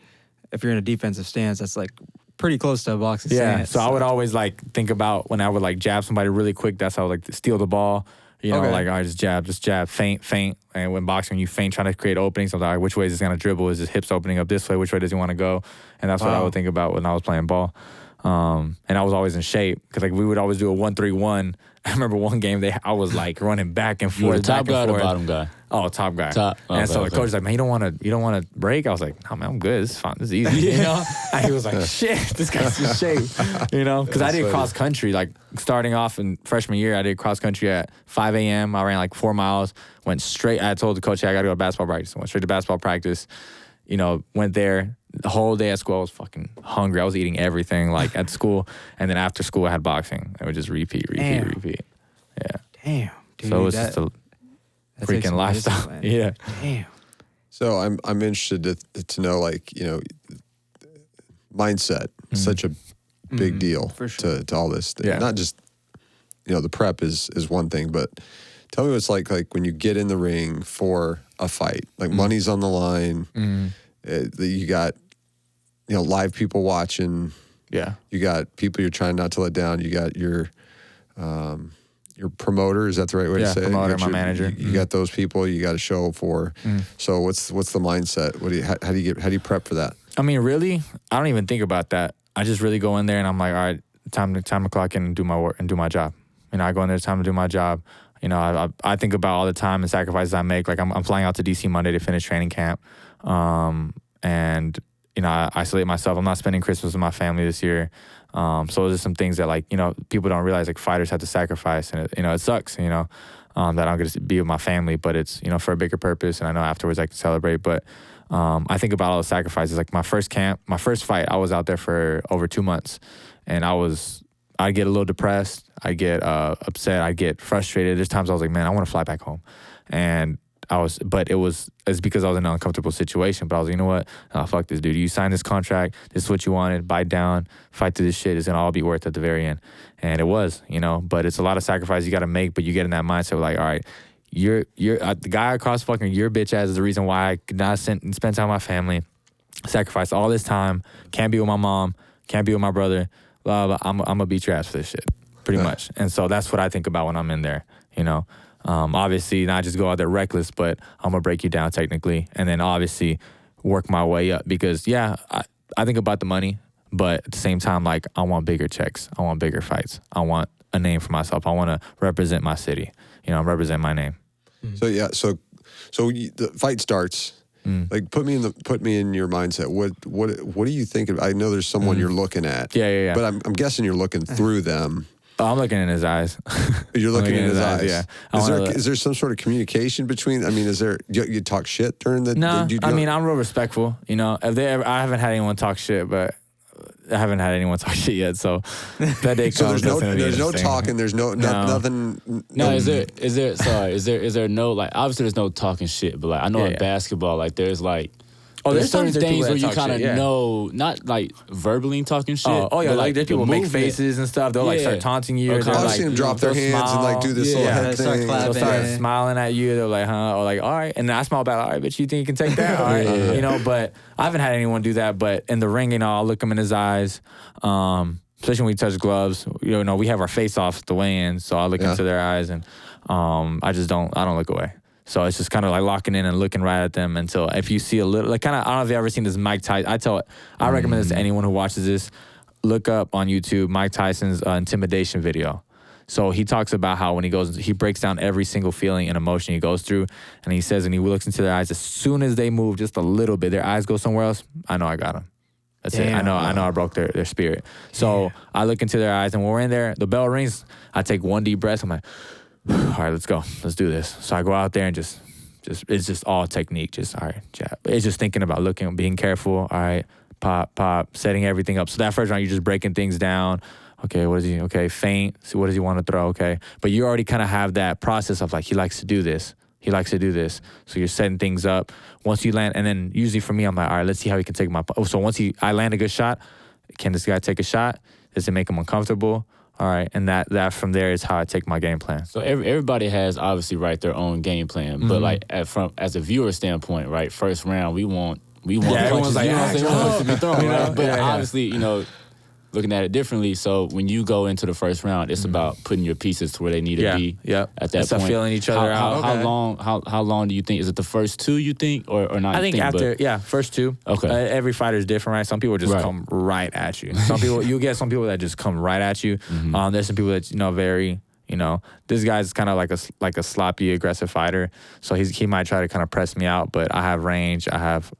if you're in a defensive stance, that's like pretty close to a boxing stance. So I would always like think about when I would like jab somebody really quick, that's how I would like steal the ball. You know, like, all right, just jab, feint. And when boxing, you feint, trying to create openings. I'm like, all right, which way is this going to dribble? Is his hips opening up this way? Which way does he want to go? And that's what I would think about when I was playing ball. And I was always in shape, because like we would always do a 1-3-1. I remember one game I was like running back and forth. You were the top guy or the forth. bottom guy? Oh, top guy. Top. And so the coach was like, man, you don't want to break? I was like, no, man, I'm good. This is fine. This is easy. You know? And he was like, shit, this guy's in shape. You know? Because I did cross country. Like starting off in freshman year, I did cross country at 5 a.m. I ran like 4 miles. Went straight. I told the coach, hey, I got to go to basketball practice. I went straight to basketball practice. You know, went there. The whole day at school, I was fucking hungry. I was eating everything like at school. And then after school, I had boxing. I would just repeat. Yeah. Damn, dude. So it was just a freaking lifestyle. Discipline. Yeah. Damn. So I'm interested to know, like, you know, mindset is such a big deal for sure. to all this. Yeah. Not just, you know, the prep is one thing, but tell me what it's like when you get in the ring for a fight. Like money's on the line. You got, you know, live people watching. Yeah. You got people you're trying not to let down. You got your promoter. Is that the right way to say promoter, it? my manager. You got those people you got to show for. So what's the mindset? How do you prep for that? I mean, really, I don't even think about that. I just really go in there and I'm like, all right, time to clock in and do my work and do my job. You know, I go in there, it's time to do my job. You know, I think about all the time and sacrifices I make. Like I'm flying out to DC Monday to finish training camp. And, you know, I isolate myself. I'm not spending Christmas with my family this year. So there's just some things that, like, you know, people don't realize, like, fighters have to sacrifice. And, it sucks, you know, that I'm going to be with my family. But it's, you know, for a bigger purpose. And I know afterwards I can celebrate. But I think about all the sacrifices. Like my first fight, I was out there for over 2 months. And I'd get a little depressed. I'd get upset. I'd get frustrated. There's times I was like, man, I want to fly back home. And it's because I was in an uncomfortable situation. But I was like, you know what? Oh, fuck this, dude. You signed this contract. This is what you wanted. Bite down. Fight through this shit. It's gonna all be worth it at the very end. And it was, But it's a lot of sacrifice you got to make. But you get in that mindset of like, all right, you're the guy across fucking your bitch ass is the reason why I could not spend time with my family. Sacrifice all this time. Can't be with my mom. Can't be with my brother. Blah blah. I'm gonna beat your ass for this shit, pretty much. And so that's what I think about when I'm in there. Obviously not just go out there reckless, but I'm gonna break you down technically, and then obviously work my way up because I think about the money, but at the same time, like I want bigger checks, I want bigger fights, I want a name for myself, I want to represent my city, represent my name. So the fight starts. Like put me in your mindset. What are you thinking? I know there's someone you're looking at. Yeah. But I'm guessing you're looking through them. Oh, I'm looking in his eyes. You're looking in his eyes. Yeah. Is there some sort of communication between? I mean, is there you talk shit during the? No, I mean I'm real respectful. If they ever, I haven't had anyone talk shit, but I haven't had anyone talk shit yet. So that day comes. So there's no talking. There's nothing. No, is there no like obviously there's no talking shit, but like I know in basketball like there's like. There's certain things where you kind of know, not like verbally talking shit. Like there's people make faces and stuff. They'll like start taunting you. Okay. I've seen them drop their hands and like do this little head thing. They'll start smiling at you. They're like, huh? Or like, all right. And then I smile back, all right, bitch, you think you can take that? All right. But I haven't had anyone do that. But in the ring, I'll look them in his eyes. Especially when we touch gloves. We have our face off at the weigh-in, so I look into their eyes and I don't look away. So it's just kind of like locking in and looking right at them until if you see a little, like kind of, I don't know if you've ever seen this Mike Tyson. I recommend this to anyone who watches this. Look up on YouTube Mike Tyson's intimidation video. So he talks about how when he breaks down every single feeling and emotion he goes through, and he says, and he looks into their eyes, as soon as they move just a little bit, their eyes go somewhere else, I know I got them. That's it. I know I broke their spirit. So I look into their eyes, and when we're in there, the bell rings, I take one deep breath, I'm like, all right, let's go. Let's do this. So I go out there and just it's just all technique. Just, all right, jab. It's just thinking about looking, being careful. All right, pop, setting everything up. So that first round, you're just breaking things down. Okay, what is he? Okay, feint. So what does he want to throw? Okay. But you already kind of have that process of like, he likes to do this. He likes to do this. So you're setting things up. Once you land, and then usually for me, I'm like, all right, let's see how he can take my. So once I land a good shot, can this guy take a shot? Does it make him uncomfortable? All right, and that from there is how I take my game plan. So everybody has obviously their own game plan, but like as a viewer standpoint, right? First round, we want everyone's like, to be thrown, right? But obviously, looking at it differently. So when you go into the first round, it's about putting your pieces to where they need to be. At that point, feeling each other out. How long do you think? Is it the first two you think, or not? I think first two. Okay. Every fighter is different, right? Some people just come right at you. Some people you get some people that just come right at you. There's some people that very. This guy's kind of like a sloppy, aggressive fighter. So he might try to kind of press me out, but I have range. I have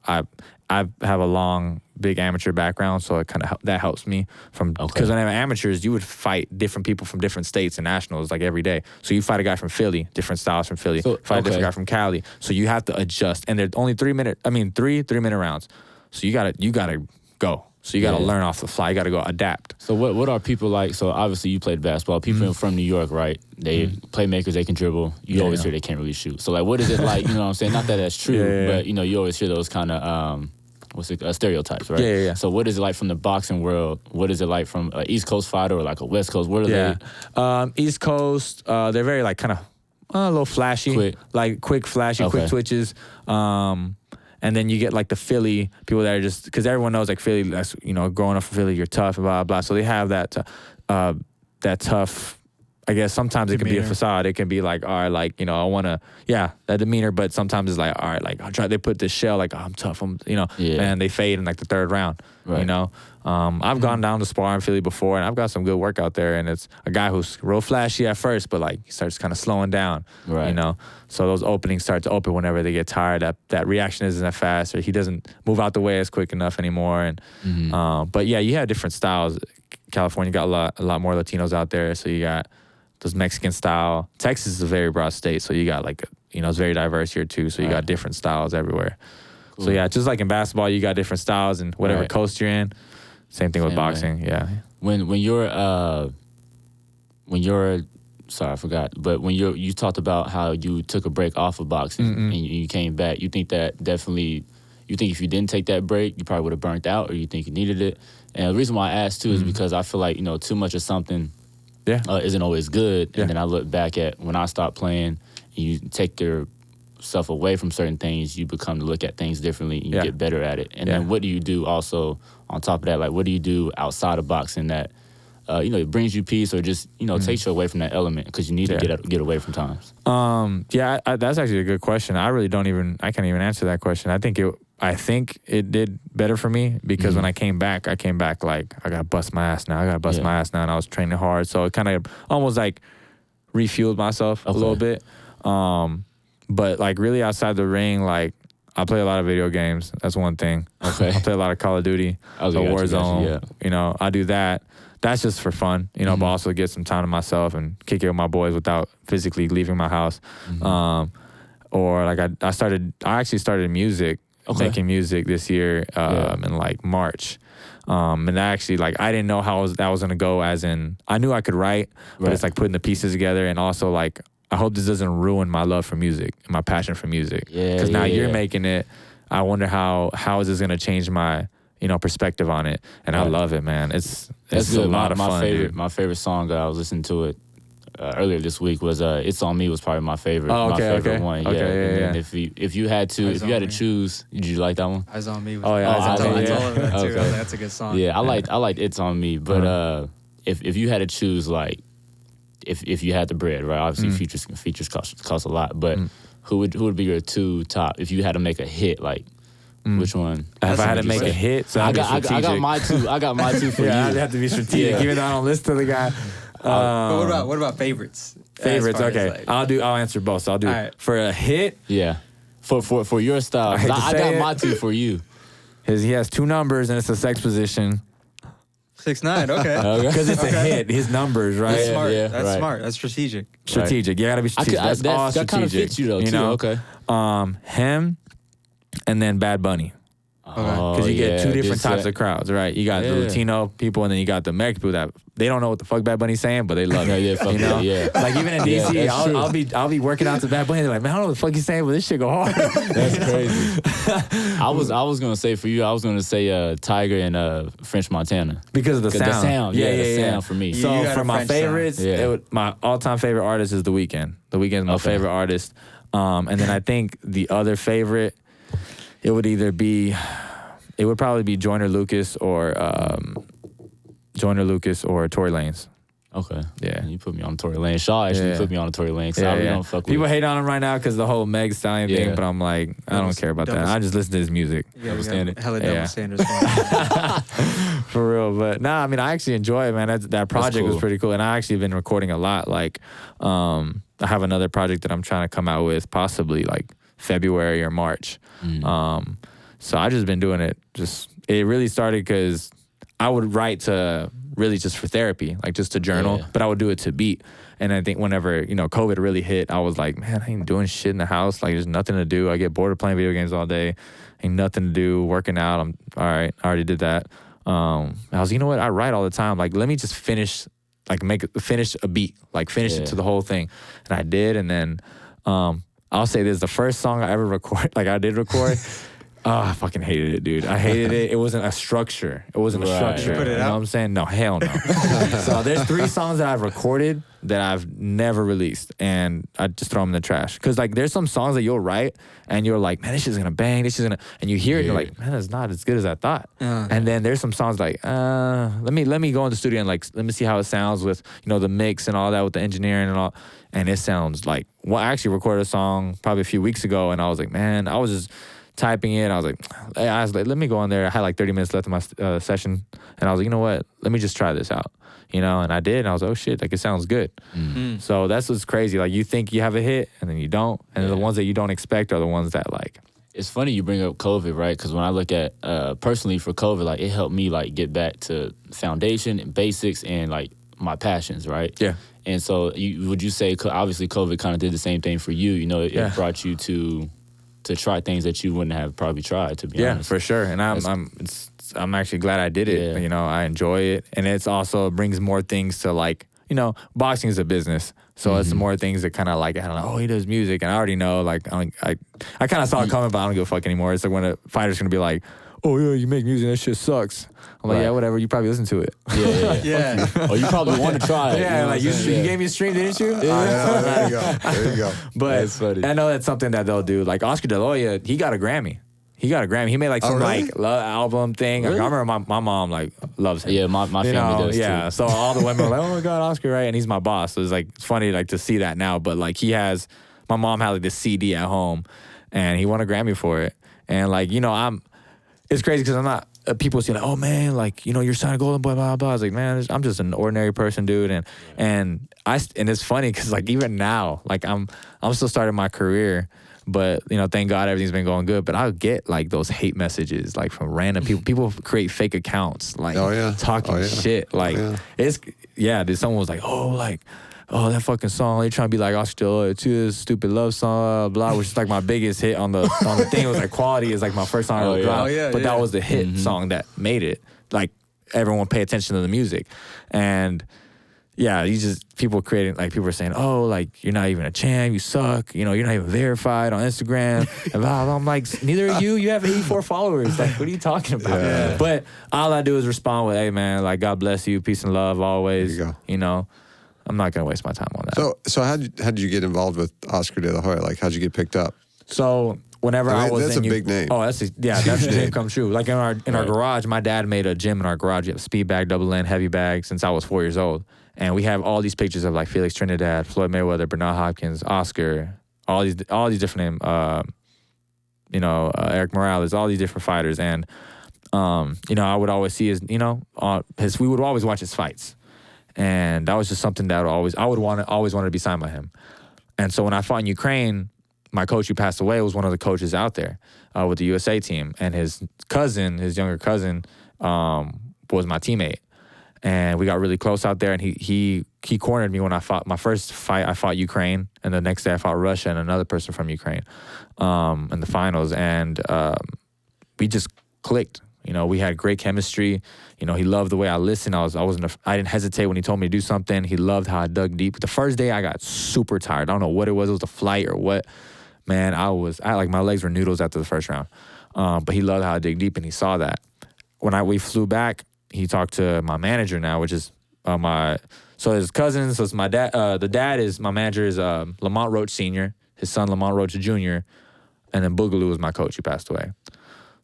a long, big amateur background, so it kind of that helps me because when I'm amateurs, you would fight different people from different states and nationals like every day. So you fight a guy from Philly, different styles from Philly. Fight a different guy from Cali. So you have to adjust, and they're only 3 minute rounds. So you gotta go. So you got to learn off the fly. You got to go adapt. So what are people like? So obviously you played basketball. People from New York, right? They playmakers. They can dribble. You always hear they can't really shoot. So like, what is it like? You know what I'm saying? Not that that's true, but you always hear those kind of stereotypes, right? Yeah. So what is it like from the boxing world? What is it like from an East Coast fighter or like a West Coast? What are they? East Coast. They're very like kind of a little flashy, quick, flashy, quick twitches. And then you get like the Philly people that are just, because everyone knows like Philly, that's, growing up from Philly, you're tough, blah, blah. So they have that tough, I guess sometimes it can be a facade. It can be like, all right, like, I want to, that demeanor. But sometimes it's like, all right, like they put this shell, like, oh, I'm tough. And they fade in like the third round, I've gone down to spar in Philly before, and I've got some good work out there. And it's a guy who's real flashy at first, but like he starts kind of slowing down, So those openings start to open whenever they get tired. That reaction isn't that fast, or he doesn't move out the way as quick enough anymore. And but you have different styles. California got a lot more Latinos out there, so you got those Mexican style. Texas is a very broad state, so you got like it's very diverse here too. So you got different styles everywhere. Cool. So just like in basketball, you got different styles and whatever coast you're in. Same thing with boxing. Way. Yeah. When you're sorry, I forgot. But when you talked about how you took a break off of boxing and you came back, you think that definitely, you think if you didn't take that break, you probably would have burnt out, or you think you needed it? And the reason why I asked too is because I feel like, you know, too much of something isn't always good. And then I look back at when I stopped playing, and you take yourself away from certain things, you become to look at things differently, and you get better at it. And then what do you do also on top of that? Like, what do you do outside of boxing that, you know, it brings you peace, or just, you know, takes you away from that element, because you need to get away from times? That's actually a good question. I can't even answer that question. I think it did better for me, because when I came back like, I gotta bust my ass now. And I was training hard. So it kind of almost like refueled myself a little bit. But like really outside the ring, like I play a lot of video games. That's one thing. Okay. I play a lot of Call of Duty, Warzone. You know, I do that. That's just for fun, you know, but also get some time to myself and kick it with my boys without physically leaving my house. Or like I actually started music. Making music this year in like March. And actually, like, I didn't know how that was going to go, as in, I knew I could write, but it's like putting the pieces together. And also, like, I hope this doesn't ruin my love for music and my passion for music. Because now you're making it. I wonder how is this going to change my, you know, perspective on it. And I love it, man. It's a lot of fun, dude. My favorite song, I was listening to it earlier this week, was "It's on Me" was probably my favorite. Oh, okay, my favorite one. And if you had to choose, did you like that one? Eyes on Me. Eyes on Me. I told him that too. That's a good song. Yeah, I liked "It's on Me," but if you had to choose, like, if you had the bread, right? Obviously, features cost a lot, but who would be your two top if you had to make a hit, like? Which one? If I had to make a hit, so I got my two. I got my two for you. I'd have to be strategic, even though I don't listen to the guy. But what about favorites? Favorites, okay. Like, I'll answer both. So I'll do for a hit. Yeah, for your style. I got my two for you. He has two numbers and it's a sex position. 6'9", okay. Because it's a hit. His numbers, right? That's smart. That's smart. That's strategic. Strategic. You gotta be strategic. That's all strategic. That kind of fits you though, too. Okay. Him, and then Bad Bunny. Because you get two different types of crowds, right? You got the Latino people, and then you got the Mexican people that they don't know what the fuck Bad Bunny's saying, but they love it. You know? Like even in DC, I'll be working out to Bad Bunny. They're like, man, I don't know what the fuck he's saying, but this shit go hard. That's crazy. I was gonna say for you, I was gonna say Tiger and French Montana because of the sound. The sound, the sound for me. So for my favorites, my all-time favorite artist is The Weeknd. The Weeknd is my favorite artist, and then I think the other favorite, it would probably be Joyner Lucas or Tory Lanez. Okay. Yeah. You put me on Tory Lanez. Shaw actually put me on Tory Lanez. So I really don't fuck with people hate on him right now because the whole Meg Stallion thing, but I'm like, I don't care about that. I just listen to his music. Yeah, understand it. Hella double standards. For real. But nah, I mean, I actually enjoy it, man. That project was pretty cool. And I actually been recording a lot. Like, I have another project that I'm trying to come out with possibly like February or March. So I just been doing it. It really started because I would write to really just for therapy, like just to journal, but I would do it to beat. And I think whenever, you know, COVID really hit, I was like, man, I ain't doing shit in the house. Like there's nothing to do. I get bored of playing video games all day. Ain't nothing to do. Working out. I'm all right. I already did that. I was, you know what? I write all the time. Like, let me just finish a beat, like finish it to the whole thing. And I did. And then, I'll say this, the first song I ever did record, I fucking hated it, dude. I hated it. It wasn't a structure. You put it out? You know what I'm saying? No, hell no. So there's 3 songs that I've recorded that I've never released, and I just throw them in the trash. Because like there's some songs that you'll write, and you're like, man, this shit's gonna bang. And you hear it, and you're like, man, it's not as good as I thought. And then there's some songs like, let me go in the studio and like let me see how it sounds with, you know, the mix and all that with the engineering and all. And it sounds like, well, I actually recorded a song probably a few weeks ago, and I was like, man, I was just typing it. I was like, let me go on there. I had like 30 minutes left in my session, and I was like, you know what? Let me just try this out, you know? And I did, and I was like, oh shit, like it sounds good. So that's what's crazy. Like you think you have a hit, and then you don't, and the ones that you don't expect are the ones that like. It's funny you bring up COVID, right? Because when I look at personally for COVID, like it helped me like get back to foundation and basics and like my passions, right? Yeah. And so would you say, obviously COVID kind of did the same thing for you, you know, it brought you to try things that you wouldn't have probably tried, to be honest. Yeah, for sure. And I'm actually glad I did it. You know, I enjoy it. And it's also brings more things to like, you know, boxing is a business. So it's more things that kind of like, I don't know, oh, he does music. And I already know, like, I kind of saw it coming, but I don't give a fuck anymore. It's like when a fighter's going to be like, oh, yeah, you make music, that shit sucks. I'm like, yeah, whatever. You probably listen to it. Yeah. Or you probably want to try it. Yeah, like you gave me a stream, didn't you? Yeah, there you go. There you go. But I know that's something that they'll do. Like Oscar De La Hoya, he got a Grammy. He made like some really? like love album thing. Really? Like, I remember my mom like loves him. Yeah, my family does too. Yeah, so all the women were like, oh my God, Oscar, right? And he's my boss. So it's funny like to see that now. But like my mom had like this CD at home and he won a Grammy for it. And like, it's crazy because I'm not, people say like, oh man, like, you're signing Golden Boy, blah, blah, blah. I was like, man, I'm just an ordinary person, dude. And it's funny because like even now, like I'm still starting my career, but thank God everything's been going good. But I'll get like those hate messages like from random people. People create fake accounts, like talking shit. Like dude, someone was like, oh, that fucking song, they trying to be like Oscar De La Hoya too, this stupid love song, blah, which is like my biggest hit on the thing. It was like Quality is like my first song I ever dropped. But that was the hit song that made it. Like everyone pay attention to the music. And yeah, people creating, like people were saying, oh, like you're not even a champ, you suck, you're not even verified on Instagram. And blah, blah. I'm like, neither are you. You have 84 followers. Like, what are you talking about? Yeah. But all I do is respond with, hey man, like God bless you, peace and love always. There you go. I'm not gonna waste my time on that. So how did you get involved with Oscar De La Hoya? Like how'd you get picked up? So whenever I was that's a big name. Oh, that's a dream come true. Like in our garage, my dad made a gym in our garage. You have speed bag, double N, heavy bag since I was 4 years old. And we have all these pictures of like Felix Trinidad, Floyd Mayweather, Bernard Hopkins, Oscar, all these different names, Eric Morales, all these different fighters. And I would always see we would always watch his fights. And that was just something that always wanted to be signed by him. And so when I fought in Ukraine, my coach who passed away was one of the coaches out there with the USA team. And his younger cousin, was my teammate. And we got really close out there. And he cornered me when I fought my first fight. I fought Ukraine, and the next day I fought Russia and another person from Ukraine in the finals. And we just clicked. We had great chemistry. He loved the way I listened. I didn't hesitate when he told me to do something. He loved how I dug deep. The first day I got super tired. I don't know what it was. It was a flight or what. Man, my legs were noodles after the first round. But he loved how I dig deep, and he saw that. When we flew back, he talked to my manager now, which is so his cousins. So it's my dad. The dad is my manager is Lamont Roach Sr., his son Lamont Roach Jr., and then Boogaloo was my coach who passed away.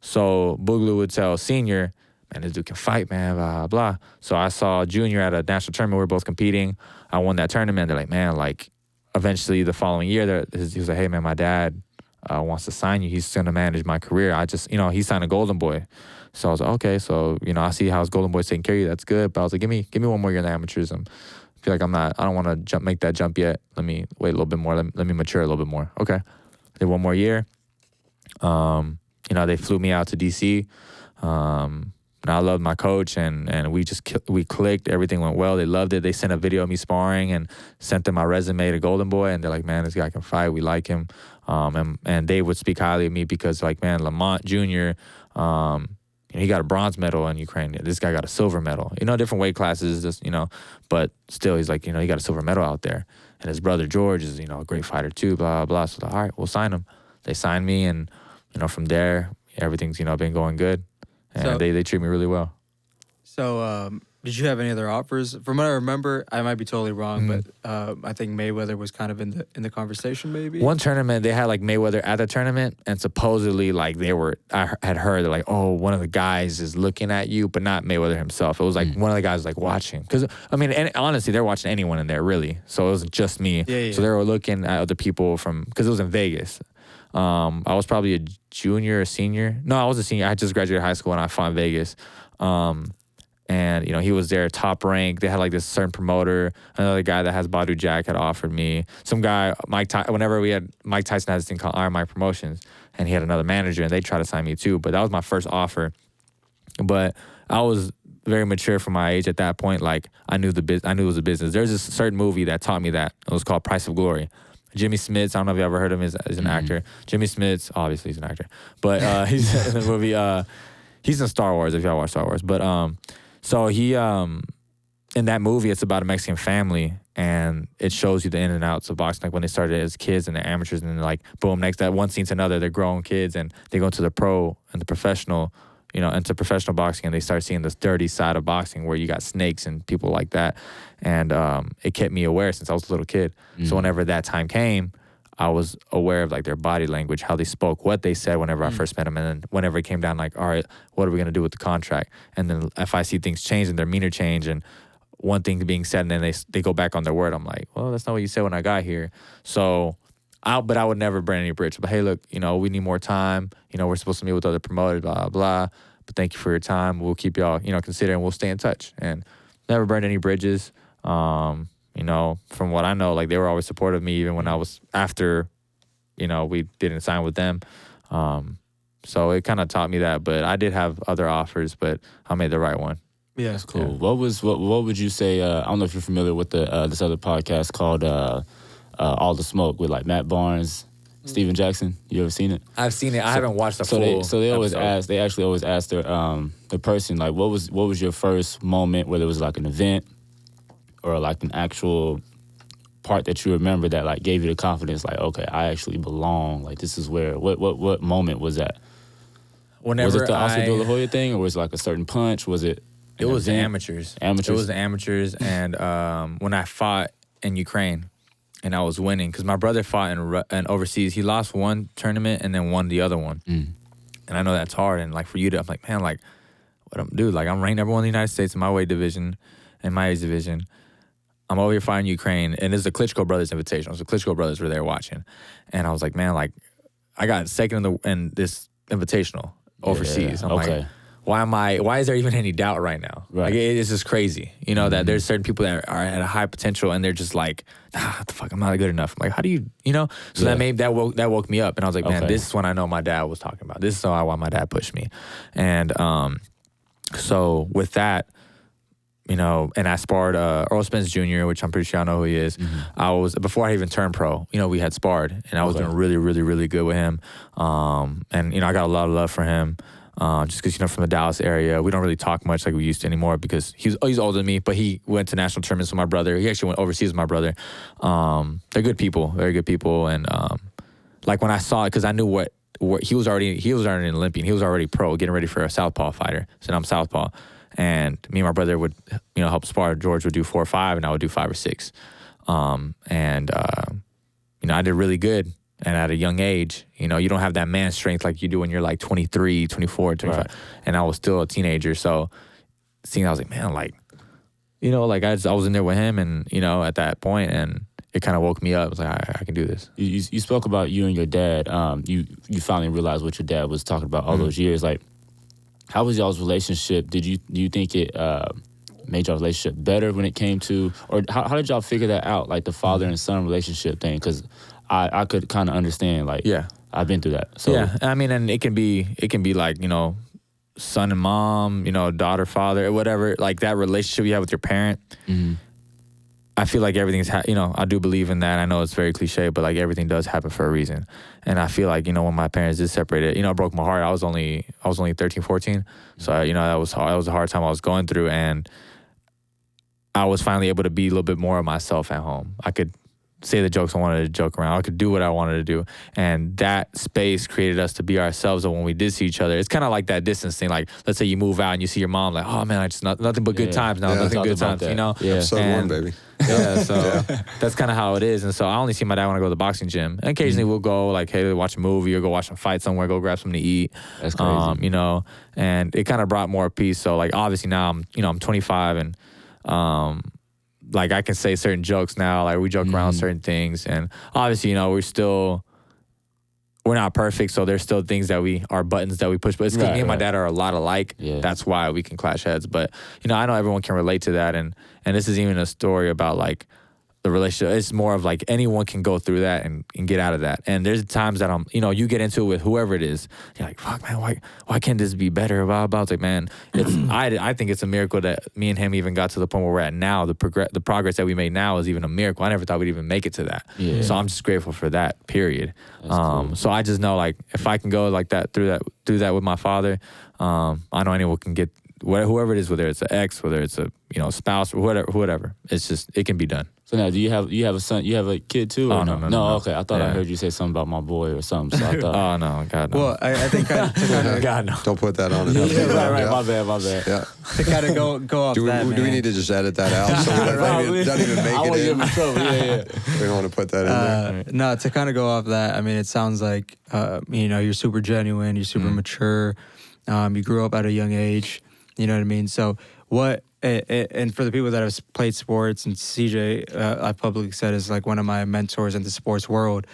So Boogaloo would tell Senior, man, this dude can fight, man, blah, blah. So I saw Junior at a national tournament. We were both competing. I won that tournament. They're like, man, like, eventually the following year, he was like, hey, man, my dad wants to sign you. He's going to manage my career. I just, he signed a Golden Boy. So I was like, okay, so, I see how his Golden Boy's taking care of you. That's good. But I was like, give me one more year in the amateurs. I feel like I don't want to make that jump yet. Let me wait a little bit more. Let me mature a little bit more. Okay. Did one more year. They flew me out to DC. And I loved my coach, and we clicked. Everything went well. They loved it. They sent a video of me sparring and sent them my resume to Golden Boy, and they're like, man, this guy can fight. We like him. And they would speak highly of me because, like, man, Lamont Jr., he got a bronze medal in Ukraine. This guy got a silver medal. Different weight classes, just, but still, he's like, he got a silver medal out there. And his brother George is, a great fighter too, blah, blah, blah. So, all right, we'll sign him. They signed me, and, from there, everything's, been going good. And they treat me really well. So, did you have any other offers? From what I remember, I might be totally wrong, but I think Mayweather was kind of in the conversation. Maybe one tournament they had like Mayweather at the tournament, and supposedly like I had heard they're like, oh, one of the guys is looking at you, but not Mayweather himself. It was like one of the guys like watching, because honestly, they're watching anyone in there really. So it wasn't just me. Yeah. So they were looking at other people because it was in Vegas. I was probably a junior or senior. No, I was a senior. I had just graduated high school and I fought in Vegas. And, he was there, top rank. They had like this certain promoter. Another guy that has Badu Jack had offered me. Some guy, Mike Tyson had this thing called Iron Mike Promotions. And he had another manager, and they tried to sign me too. But that was my first offer. But I was very mature for my age at that point. Like, I knew it was a business. There's this certain movie that taught me that. It was called Price of Glory. Jimmy Smits, I don't know if you ever heard of him, is an actor. Jimmy Smits, obviously he's an actor. But he's in the movie, he's in Star Wars, if y'all watch Star Wars. But so he in that movie, it's about a Mexican family, and it shows you the in and outs of boxing, like when they started as kids and they're amateurs, and then like boom, next that one scene to another, they're grown kids and they go into the pro and the professional, into professional boxing, and they start seeing this dirty side of boxing where you got snakes and people like that, and it kept me aware since I was a little kid. So whenever that time came, I was aware of like their body language, how they spoke, what they said whenever I first met them. And then whenever it came down, like, all right, what are we going to do with the contract? And then if I see things change and their demeanor change and one thing being said and then they go back on their word, I'm like, well, that's not what you said when I got here. So, but I would never burn any bridges. But hey, look, we need more time. We're supposed to meet with other promoters, blah, blah, blah. But thank you for your time. We'll keep y'all, considering, we'll stay in touch. And never burned any bridges. From what I know, like they were always supportive of me even when I was after, we didn't sign with them. So it kind of taught me that, but I did have other offers, but I made the right one. Yeah, that's cool. Yeah. What would you say? I don't know if you're familiar with this other podcast called All the Smoke with like Matt Barnes, Steven Jackson. You ever seen it? I've seen it. I haven't watched the full. They always ask. They actually always ask the person like, what was your first moment, whether it was like an event or like an actual part that you remember that like gave you the confidence, like, okay, I actually belong. Like this is where. What moment was that? Whenever was it the Oscar De La Hoya thing, or was it like a certain punch? Was it? It was the amateurs. It was the amateurs, and when I fought in Ukraine, and I was winning, because my brother fought in overseas. He lost one tournament and then won the other one. And I know that's hard. And like for you to, I'm like, man, like, I'm ranked number one in the United States in my weight division, in my age division. I'm over here fighting Ukraine, and this is the Klitschko brothers invitational. So Klitschko brothers were there watching, and I was like, man, like, I got second in this invitational overseas. I'm like, why is there even any doubt right now? Right. Like, it's just crazy, that there's certain people that are at a high potential and they're just like, what the fuck, I'm not good enough. I'm like, how do you, So that woke me up, and I was like, man, this is when I know my dad was talking about. This is why my dad pushed me. And so with that, and I sparred Earl Spence Jr., which I'm pretty sure I know who he is. I was, before I even turned pro, we had sparred, and I was doing really, really, really good with him. And, I got a lot of love for him. Just because, from the Dallas area, we don't really talk much like we used to anymore, because he's older than me, but he went to national tournaments with my brother. He actually went overseas with my brother. They're good people, very good people. And like when I saw it, because I knew what he was already an Olympian. He was already pro, getting ready for a southpaw fighter. So I'm southpaw. And me and my brother would, help spar. George would do 4 or 5, and I would do 5 or 6. I did really good. And at a young age, you don't have that man strength like you do when you're like 23, 24, 25. Right. And I was still a teenager. So I was like, man, like, I was in there with him, and, at that point, and it kind of woke me up. I was like, I can do this. You spoke about you and your dad. You finally realized what your dad was talking about all those years. Like, how was y'all's relationship? Do you think it made y'all relationship better when it came to, or how did y'all figure that out? Like the father and son relationship thing? Because I could kind of understand, like, I've been through that. So yeah, I mean, and it can be like, son and mom, daughter, father, whatever, like that relationship you have with your parent. I feel like everything's, I do believe in that. I know it's very cliche, but like everything does happen for a reason. And I feel like, when my parents did separate, it broke my heart. I was only 13, 14. So, that was a hard time I was going through. And I was finally able to be a little bit more of myself at home. I could say the jokes I wanted to joke around. I could do what I wanted to do. And that space created us to be ourselves. And when we did see each other, it's kind of like that distance thing. Like, let's say you move out and you see your mom, like, oh man, I just nothing but good times now. Nothing but good times, Yeah. Episode 1, baby. Yeah, so that's kind of how it is. And so I only see my dad when I go to the boxing gym. And occasionally we'll go, like, hey, watch a movie or go watch a fight somewhere, go grab something to eat. That's crazy. And it kind of brought more peace. So, like, obviously now I'm 25, and like I can say certain jokes now, like we joke around certain things, and obviously, we're not perfect, so there's still things that are buttons that we push, but it's because me and my dad are a lot alike. Yeah. That's why we can clash heads. But, I know everyone can relate to that, and this is even a story about like the relationship. It's more of like anyone can go through that and get out of that. And there's times that you get into it with whoever it is. You're like, fuck, man, why can't this be better? Blah, blah. It's like, man, I think it's a miracle that me and him even got to the point where we're at now. The progress that we made now is even a miracle. I never thought we'd even make it to that. Yeah. So I'm just grateful for that, period. Cool. So I just know, like, if I can go like that through that with my father, I know anyone can get whoever it is, whether it's an ex, whether it's a spouse or whatever. It's just, it can be done. So now, do you have a son? You have a kid too? Or no. Okay, I thought I heard you say something about my boy or something. So I thought. Oh no, God no. Well, I think God no. Don't put that on it. Right. My bad. Yeah. To kind of go off Do we need to just edit that out? So we don't even make it in. We don't want to put that in there. No, to kind of go off that, I mean, it sounds like you're super genuine, you're super mature, you grew up at a young age. You know what I mean? So what? And for the people that have played sports, and CJ, I've publicly said, is like one of my mentors in the sports world.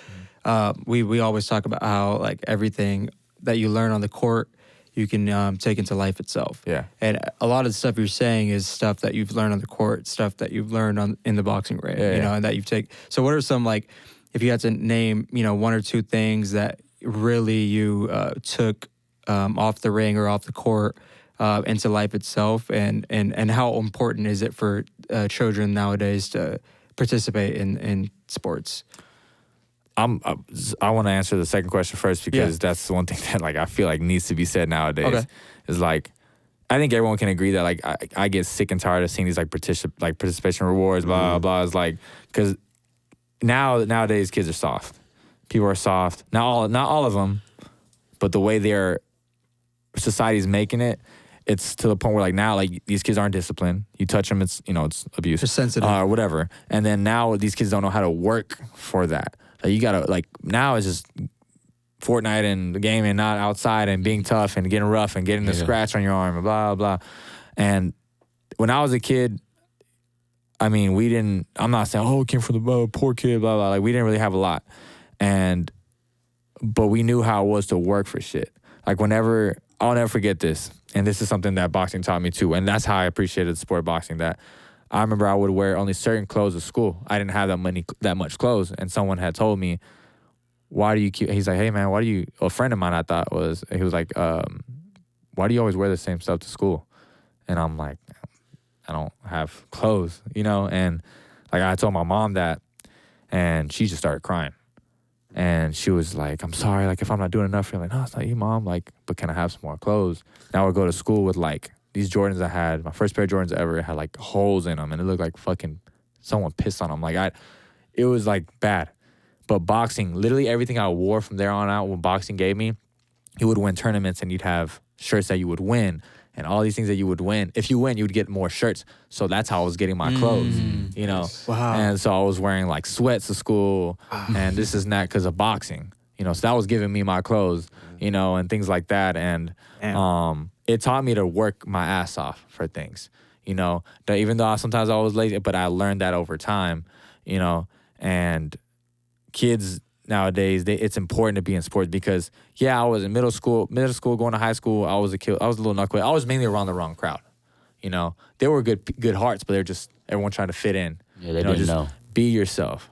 We always talk about how like everything that you learn on the court, you can take into life itself. Yeah. And a lot of the stuff you're saying is stuff that you've learned on the court, stuff that you've learned in the boxing ring. And that you've taken. So what are some, like, if you had to name one or two things that really you took off the ring or off the court into life itself, and how important is it for children nowadays to participate in sports? I want to answer the second question first, because that's the one thing that like I feel like needs to be said nowadays. Okay. Is like, I think everyone can agree that like I get sick and tired of seeing these like participation rewards, blah blah. It's like, because nowadays kids are soft. People are soft. Not all of them, but the way their society's making it. It's to the point where like now like these kids aren't disciplined. You touch them, it's it's abuse. They're sensitive, whatever. And then now these kids don't know how to work for that. Like you gotta like now it's just Fortnite and the game and not outside and being tough and getting rough and getting the scratch on your arm and blah blah. And when I was a kid, I mean I'm not saying it came from the poor kid blah blah. Like we didn't really have a lot, but we knew how it was to work for shit. Like I'll never forget this. And this is something that boxing taught me too. And that's how I appreciated the sport of boxing. That I remember I would wear only certain clothes to school. I didn't have that much clothes. And someone had told me, why do you keep, he's like, hey man, a friend of mine I thought was, he was like, why do you always wear the same stuff to school? And I'm like, I don't have clothes, And like I told my mom that, and she just started crying. And she was like, I'm sorry, like if I'm not doing enough, you're like, no, it's not you, mom. Like, but can I have some more clothes? Now I would go to school with like these Jordans I had, my first pair of Jordans ever, it had like holes in them and it looked like fucking someone pissed on them. Like it was like bad. But boxing, literally everything I wore from there on out, when boxing gave me, you would win tournaments and you'd have shirts that you would win and all these things that you would win. If you win, you would get more shirts. So that's how I was getting my clothes, Wow. And so I was wearing like sweats to school and this is not because of boxing, so that was giving me my clothes, and things like that. And it taught me to work my ass off for things, that even though sometimes I was lazy, but I learned that over time, and kids nowadays, it's important to be in sports because, I was in middle school, going to high school. I was a little knucklehead. I was mainly around the wrong crowd. They were good hearts, but they're just everyone trying to fit in. Yeah, they didn't know. Be yourself,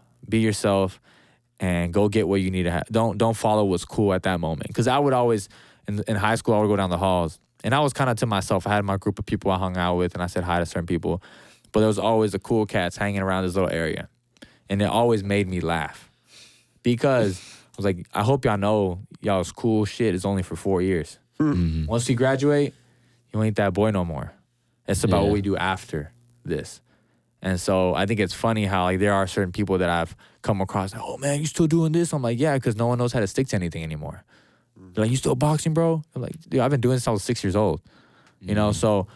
and go get what you need to have. Don't follow what's cool at that moment. Because I would always in high school, I would go down the halls, and I was kind of to myself. I had my group of people I hung out with, and I said hi to certain people, but there was always the cool cats hanging around this little area, and it always made me laugh. Because I was like, I hope y'all know y'all's cool shit is only for 4 years. Mm-hmm. Once you graduate, you ain't that boy no more. It's about what we do after this. And so I think it's funny how like there are certain people that I've come across, like, oh man, you still doing this? I'm like, yeah, because no one knows how to stick to anything anymore. They're like, you still boxing, bro? I'm like, dude, I've been doing this since I was 6 years old. So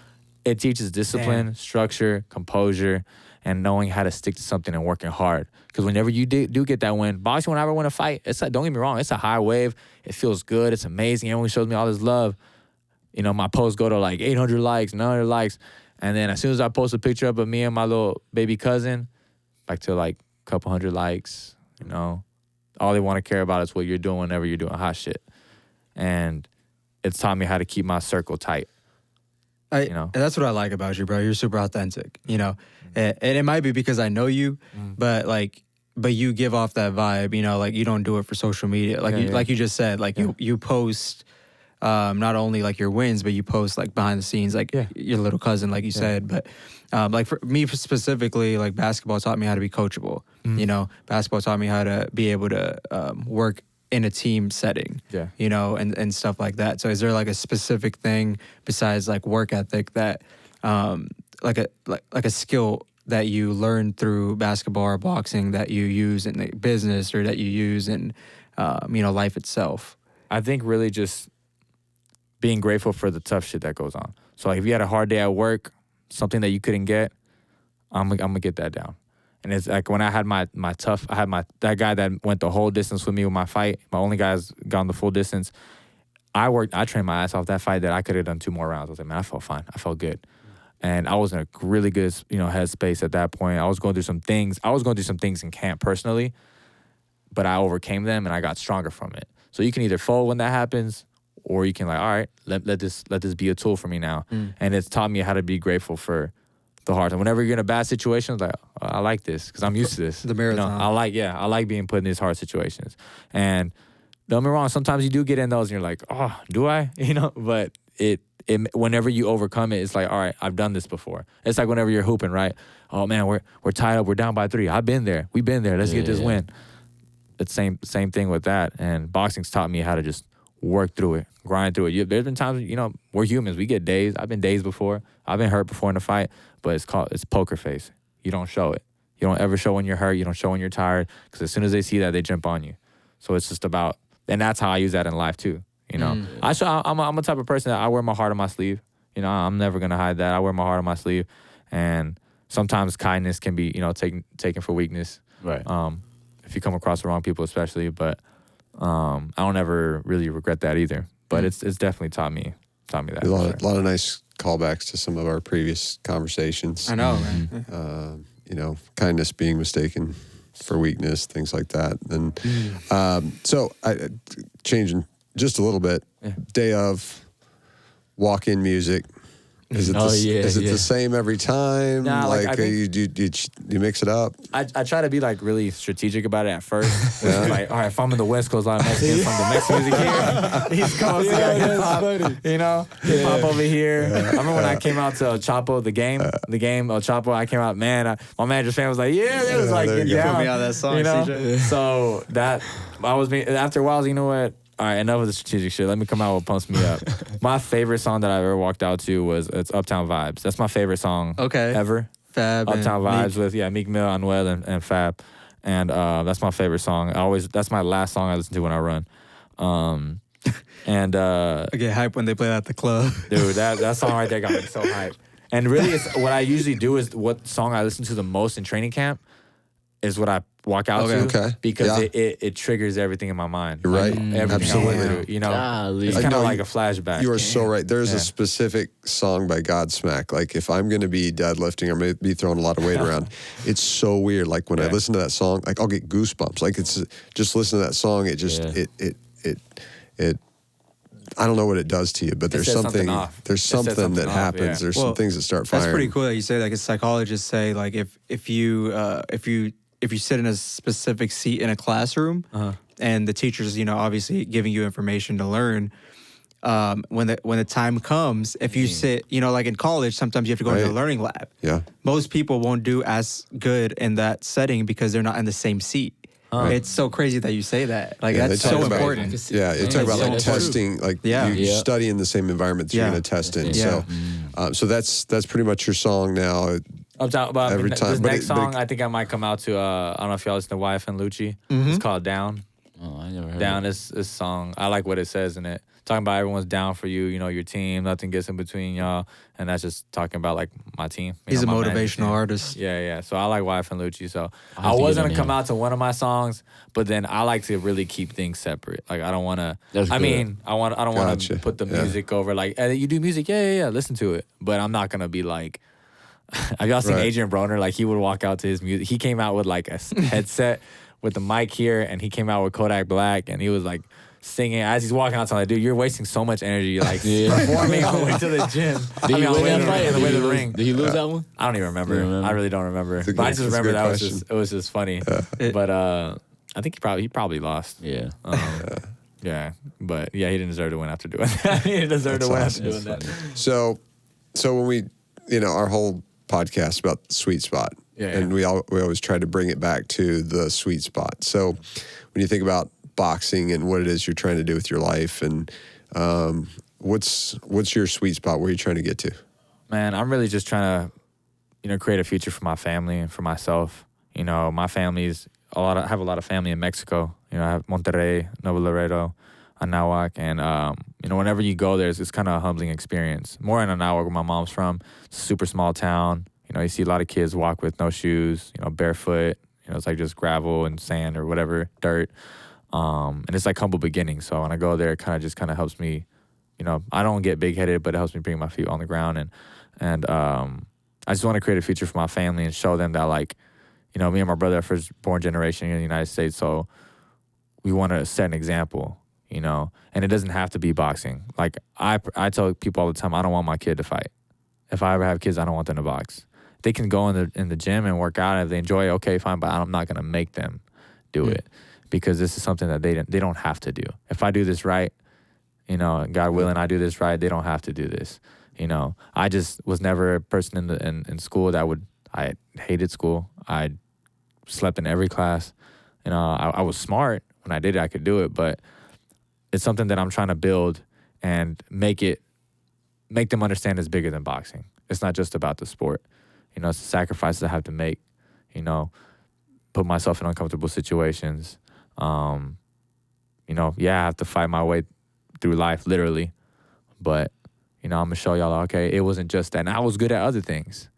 it teaches discipline, structure, composure, and knowing how to stick to something and working hard. Because whenever you do get that win, boxing, whenever I win a fight, it's like, don't get me wrong, it's a high wave. It feels good. It's amazing. Everyone shows me all this love. My posts go to like 800 likes, 900 likes. And then as soon as I post a picture up of me and my little baby cousin, back to like a couple hundred likes, all they want to care about is what you're doing whenever you're doing hot shit. And it's taught me how to keep my circle tight. And that's what I like about you, bro. You're super authentic, and it might be because I know you, but you give off that vibe, like you don't do it for social media. Like like you just said, like you post not only like your wins, but you post like behind the scenes, like your little cousin, like you said. But like for me specifically, like basketball taught me how to be coachable. Basketball taught me how to be able to work in a team setting, you know, and stuff like that. So is there like a specific thing besides like work ethic that, like a skill that you learn through basketball or boxing that you use in the business or that you use in, you know, life itself? I think really just being grateful for the tough shit that goes on. So like if you had a hard day at work, something that you couldn't get, I'm gonna get that down. And it's like when I had that guy that went the whole distance with me with my fight, my only guy has gone the full distance. I trained my ass off that fight that I could have done 2 more rounds. I was like, man, I felt fine. I felt good. And I was in a really good, you know, headspace at that point. I was going through some things. I was going through some things in camp personally, but I overcame them and I got stronger from it. So you can either fold when that happens, or you can like, all right, let this be a tool for me now. And it's taught me how to be grateful for the hard time. Whenever you're in a bad situation, it's like, oh, I like this because I'm used to this. The marathon. You know, I like being put in these hard situations. And don't get me wrong, sometimes you do get in those and you're like, oh, do I? You know, but it whenever you overcome it, it's like, all right, I've done this before. It's like whenever you're hooping, right? Oh man, we're tied up, we're down by 3. I've been there. We've been there. Let's get this win. It's same thing with that. And boxing's taught me how to just work through it, grind through it. There's been times, you know, we're humans. We get dazed. I've been dazed before. I've been hurt before in a fight, but it's poker face. You don't show it. You don't ever show when you're hurt. You don't show when you're tired, because as soon as they see that, they jump on you. So it's just about, and that's how I use that in life too. You know, I'm a type of person that I wear my heart on my sleeve. You know, I'm never gonna hide that. I wear my heart on my sleeve, and sometimes kindness can be, you know, taken for weakness. Right. If you come across the wrong people, especially. But I don't ever really regret that either. But it's definitely taught me that. A lot of nice callbacks to some of our previous conversations. I know, man. You know, kindness being mistaken for weakness, things like that. And so I changing just a little bit. Day of walk-in music. Is it the same every time? Nah, like you mix it up? I try to be like really strategic about it at first. Like, all right, if I'm in the West Coast, I'm Mexican from the Mexican music here. East Coast, hip hop. You know, hip hop over here. I remember when I came out to El Chapo, the game El Chapo. I came out, man. My manager's fan was like, yeah, it was like, you put me on that song, you know? CJ. So that after a while, I was, you know what? All right, enough of the strategic shit. Let me come out with Pumps Me Up. My favorite song that I've ever walked out to it's Uptown Vibes. That's my favorite song ever. Fab. Uptown Vibes Meek. with Meek Mill, Anuel, and Fab. And that's my favorite song. That's my last song I listen to when I run. I get hyped when they play that at the club. Dude, that song right there got me so hyped. And really, what I usually do is what song I listen to the most in training camp is what I walk out to because it triggers everything in my mind. You're right. Everything Absolutely. I went through, you know, Golly. it's kind of like a flashback. You are so right. There's a specific song by Godsmack. Like if I'm going to be deadlifting or maybe throwing a lot of weight around, it's so weird. Like when I listen to that song, like I'll get goosebumps. Like it's just listen to that song. It just it I don't know what it does to you, but there's something that happens. Yeah. There's some things that start firing. That's pretty cool that you say that, because psychologists say like if you sit in a specific seat in a classroom and the teacher's, you know, obviously giving you information to learn, when the time comes, if you sit, you know, like in college, sometimes you have to go into the learning lab. Yeah. Most people won't do as good in that setting because they're not in the same seat. It's so crazy that you say that. Like that's so important. You talk about like testing, like you study in the same environment that you're going to test in. Yeah. So that's pretty much your song now. Every time. This next song, I think I might come out to. I don't know if y'all listen to YF and Lucci. It's called Down. Oh, I never heard Down is this song. I like what it says in it. Talking about everyone's down for you, you know, your team, nothing gets in between y'all. And that's just talking about like my team. He's a my motivational artist. Yeah. So I like YF and Lucci. So I was going to come out to one of my songs, but then I like to really keep things separate. Like I don't want to, I don't want to put the music over like, hey, you do music? Yeah. Listen to it. But I'm not going to be like, have y'all seen Adrian Broner? Like he would walk out to his music. He came out with like a headset with the mic here, and he came out with Kodak Black, and he was like singing as he's walking out. So I'm like, dude, you're wasting so much energy, like performing on the way to the gym. On the way to the ring. Did he lose that one? I don't even remember. I really don't remember. But I just remember that it was just funny. But I think he probably lost. Yeah. Yeah. But yeah, he didn't deserve to win after doing that. He didn't deserve to win after doing that. So when we, you know, our whole podcast about the sweet spot. And we always try to bring it back to the sweet spot. So when you think about boxing and what it is you're trying to do with your life, and what's your sweet spot? Where are you trying to get to? Man, I'm really just trying to, create a future for my family and for myself. My family's I have a lot of family in Mexico. I have Monterrey, Nuevo Laredo, Anahuac, and whenever you go there, it's kind of a humbling experience. More in Anahuac, where my mom's from. It's a super small town. You see a lot of kids walk with no shoes, barefoot. It's like just gravel and sand or whatever, dirt. And it's like humble beginnings. So when I go there, it kind of helps me. I don't get big headed, but it helps me bring my feet on the ground, and I just want to create a future for my family and show them that, like, me and my brother are first born generation in the United States, so we want to set an example, and it doesn't have to be boxing. Like, I tell people all the time, I don't want my kid to fight. If I ever have kids, I don't want them to box. They can go in the gym and work out. If they enjoy it, okay, fine, but I'm not going to make them do it, because this is something that they don't have to do. If I do this right, God willing, I do this right, they don't have to do this. I just was never a person in school I hated school. I slept in every class. I was smart. When I did it, I could do it, but it's something that I'm trying to build and make them understand it's bigger than boxing. It's not just about the sport. It's the sacrifices I have to make, put myself in uncomfortable situations. I have to fight my way through life, literally. But, I'm going to show y'all, okay, it wasn't just that. And I was good at other things,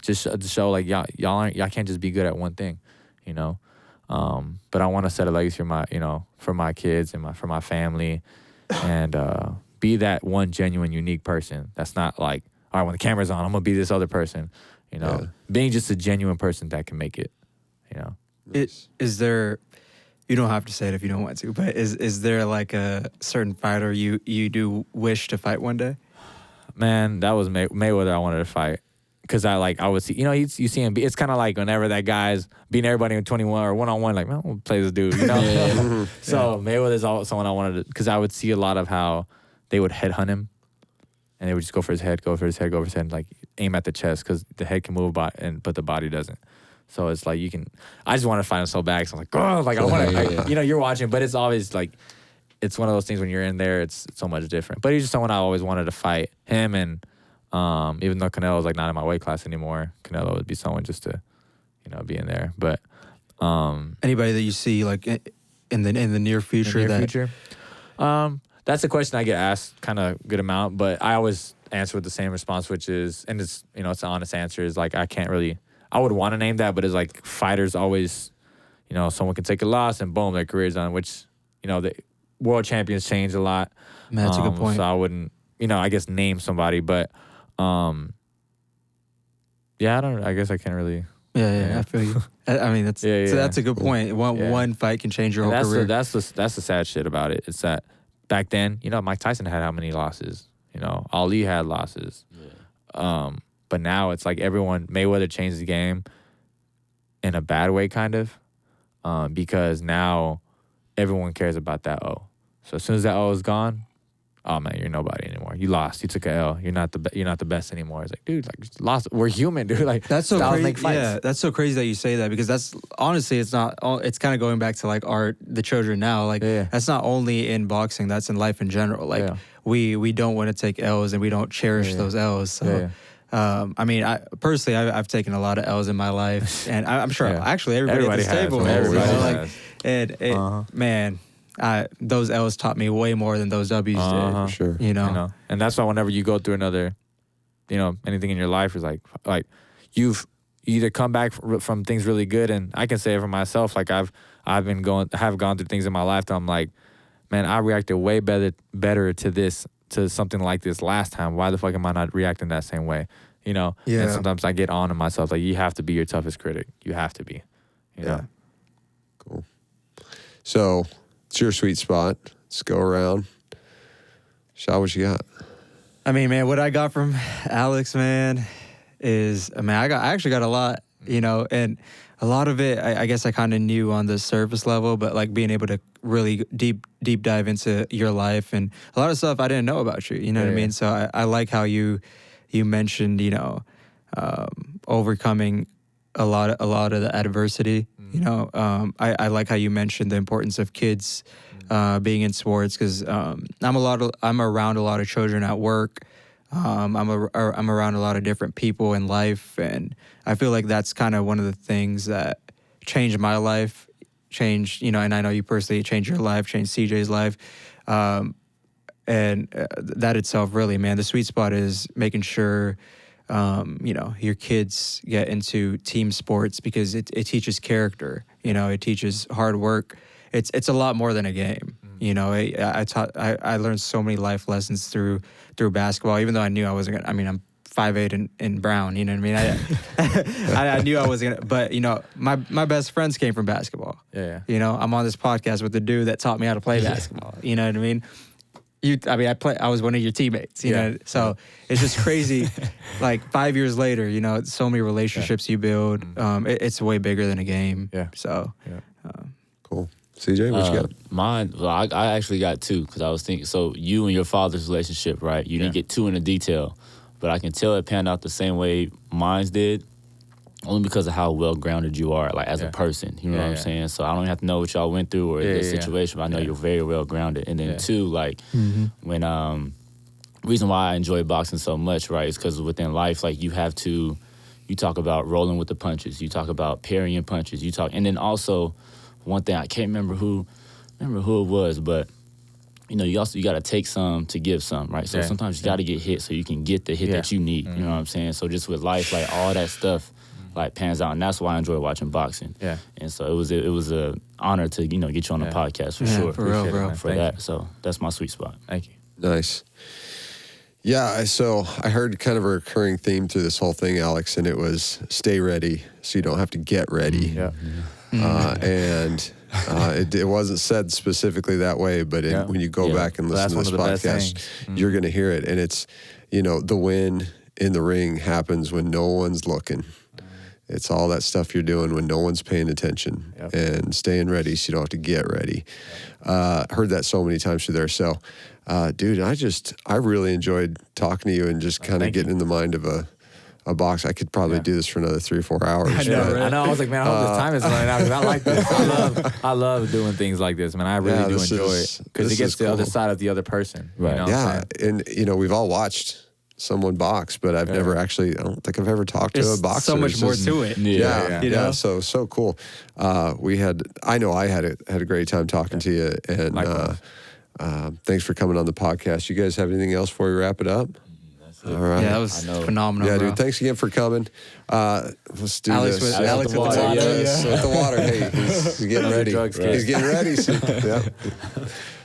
just to show, like, y'all can't just be good at one thing, But I want to set a legacy for my kids and for my family, and be that one genuine, unique person. That's not like, all right, when the camera's on, I'm going to be this other person, Being just a genuine person that can make it, Is there, you don't have to say it if you don't want to, but is there like a certain fighter you do wish to fight one day? Man, that was Mayweather I wanted to fight. Because I would see, you see him, it's kind of like whenever that guy's beating everybody in 21 or one-on-one, like, man, we'll play this dude, So Mayweather's also someone I wanted to, because I would see a lot of how they would headhunt him, and they would just go for his head, and like aim at the chest, because the head can move, but the body doesn't. So it's like I just want to fight him so bad, because I'm like, oh, like I want to, you're watching, but it's always like, it's one of those things when you're in there, it's so much different. But he's just someone I always wanted to fight, him, and even though Canelo's like not in my weight class anymore, Canelo would be someone just to, be in there. But anybody that you see like in the near future, that's a question I get asked kind of good amount, but I always answer with the same response, which is, and it's it's an honest answer, is like, I would want to name that, but it's like fighters always, someone can take a loss and boom, their career's done, which the world champions change a lot. Man, that's a good point. So I wouldn't, I guess name somebody, but I guess I can't really. Yeah, I feel you. I mean, that's so that's a good point. One fight can change your whole career. That's the sad shit about it. It's that back then, Mike Tyson had how many losses? Ali had losses. Yeah. But now it's like Mayweather changed the game in a bad way, kind of, because now everyone cares about that O. So as soon as that O is gone, oh man, you're nobody anymore. You lost. You took a L. You're not the best anymore. It's like, dude, like, just lost. We're human, dude. Like, that's so crazy. Yeah, that's so crazy that you say that, because that's honestly, it's not. It's kind of going back to like the children now. Like, that's not only in boxing. That's in life in general. Like, we don't want to take L's, and we don't cherish those L's. So. I mean, I've taken a lot of L's in my life, and I'm sure actually everybody at this table has. Man, those L's taught me way more than those W's did. For sure. And that's why whenever you go through another, anything in your life is like you've either come back from things really good, and I can say it for myself, like have gone through things in my life that I'm like, man, I reacted way better to something like this last time. Why the fuck am I not reacting that same way? And sometimes I get on to myself, like, you have to be your toughest critic. You have to be. Yeah. Cool. So it's your sweet spot. Let's go around. Shaw, what you got? I mean, man, what I got from Alex, man, is, I actually got a lot, and a lot of it, I guess I kind of knew on the surface level, but like being able to really deep dive into your life, and a lot of stuff I didn't know about you. You know what I mean? So I like how you mentioned, overcoming a lot of the adversity. You know, I like how you mentioned the importance of kids being in sports, because I'm around a lot of children at work. I'm around a lot of different people in life, and I feel like that's kind of one of the things that changed my life, and I know you personally, changed your life, changed CJ's life. And that itself, really, man, the sweet spot is making sure, your kids get into team sports, because it teaches character. It teaches hard work. It's a lot more than a game. I learned so many life lessons through basketball, even though I knew I wasn't gonna. I mean, I'm 5'8" in Brown. You know what I mean? I knew I wasn't gonna. But my best friends came from basketball. Yeah. I'm on this podcast with the dude that taught me how to play basketball. You know what I mean? I was one of your teammates, you know, so it's just crazy. Like 5 years later, so many relationships you build. It's way bigger than a game. Yeah. So, Cool. CJ, what you got? Mine, well, I actually got two, because I was thinking, so you and your father's relationship, right? You didn't get too into detail, but I can tell it panned out the same way mine's did, only because of how well-grounded you are, like, as a person. You know what I'm saying? So I don't have to know what y'all went through or the situation, but I know you're very well-grounded. And then two, like, when, reason why I enjoy boxing so much, right, is because within life, like, you talk about rolling with the punches. You talk about parrying punches. And then also, one thing, I can't remember who it was, but, you got to take some to give some, right? So sometimes you got to get hit so you can get the hit that you need. You know what I'm saying? So just with life, like, all that stuff, like, pans out, and that's why I enjoy watching boxing. Yeah. And so it was a honor to get you on the podcast, for sure. For real, bro. For that. You. So that's my sweet spot. Thank you. Nice. Yeah, so I heard kind of a recurring theme through this whole thing, Alex, and it was stay ready so you don't have to get ready. Yeah. And it wasn't said specifically that way, but when you go back and listen to this podcast, you're going to hear it. And it's, the win in the ring happens when no one's looking. It's all that stuff you're doing when no one's paying attention, and staying ready so you don't have to get ready. Heard that so many times through there. So, dude, I really enjoyed talking to you and just kind of getting in the mind of a box. I could probably do this for another 3 or 4 hours. I know. I was like, man, I hope this time is running out, because I like this. I love doing things like this, man. I really do enjoy it, because it gets to the other side of the other person. Right. And we've all watched someone box, but I've never actually, I don't think I've ever talked to a boxer. So much more to it. Yeah. So cool. I know I had a great time talking to you, and thanks for coming on the podcast. You guys have anything else before we wrap it up? All right. Yeah, that was phenomenal. Yeah, bro. dude. Thanks again for coming. Let's do Alex this. with Alex with the water. Yes, with the water. Hey, he's getting ready. He's getting ready.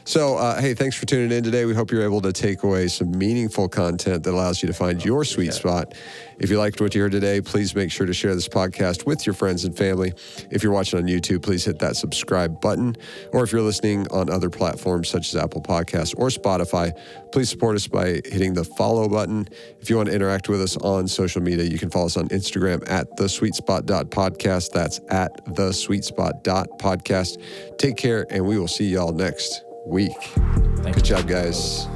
So, hey, thanks for tuning in today. We hope you're able to take away some meaningful content that allows you to find your sweet spot. If you liked what you heard today, please make sure to share this podcast with your friends and family. If you're watching on YouTube, please hit that subscribe button. Or if you're listening on other platforms such as Apple Podcasts or Spotify, please support us by hitting the follow button. If you want to interact with us on social media, you can follow us on Instagram at thesweetspot.podcast. That's at thesweetspot.podcast. Take care, and we will see y'all next week. Good job, guys.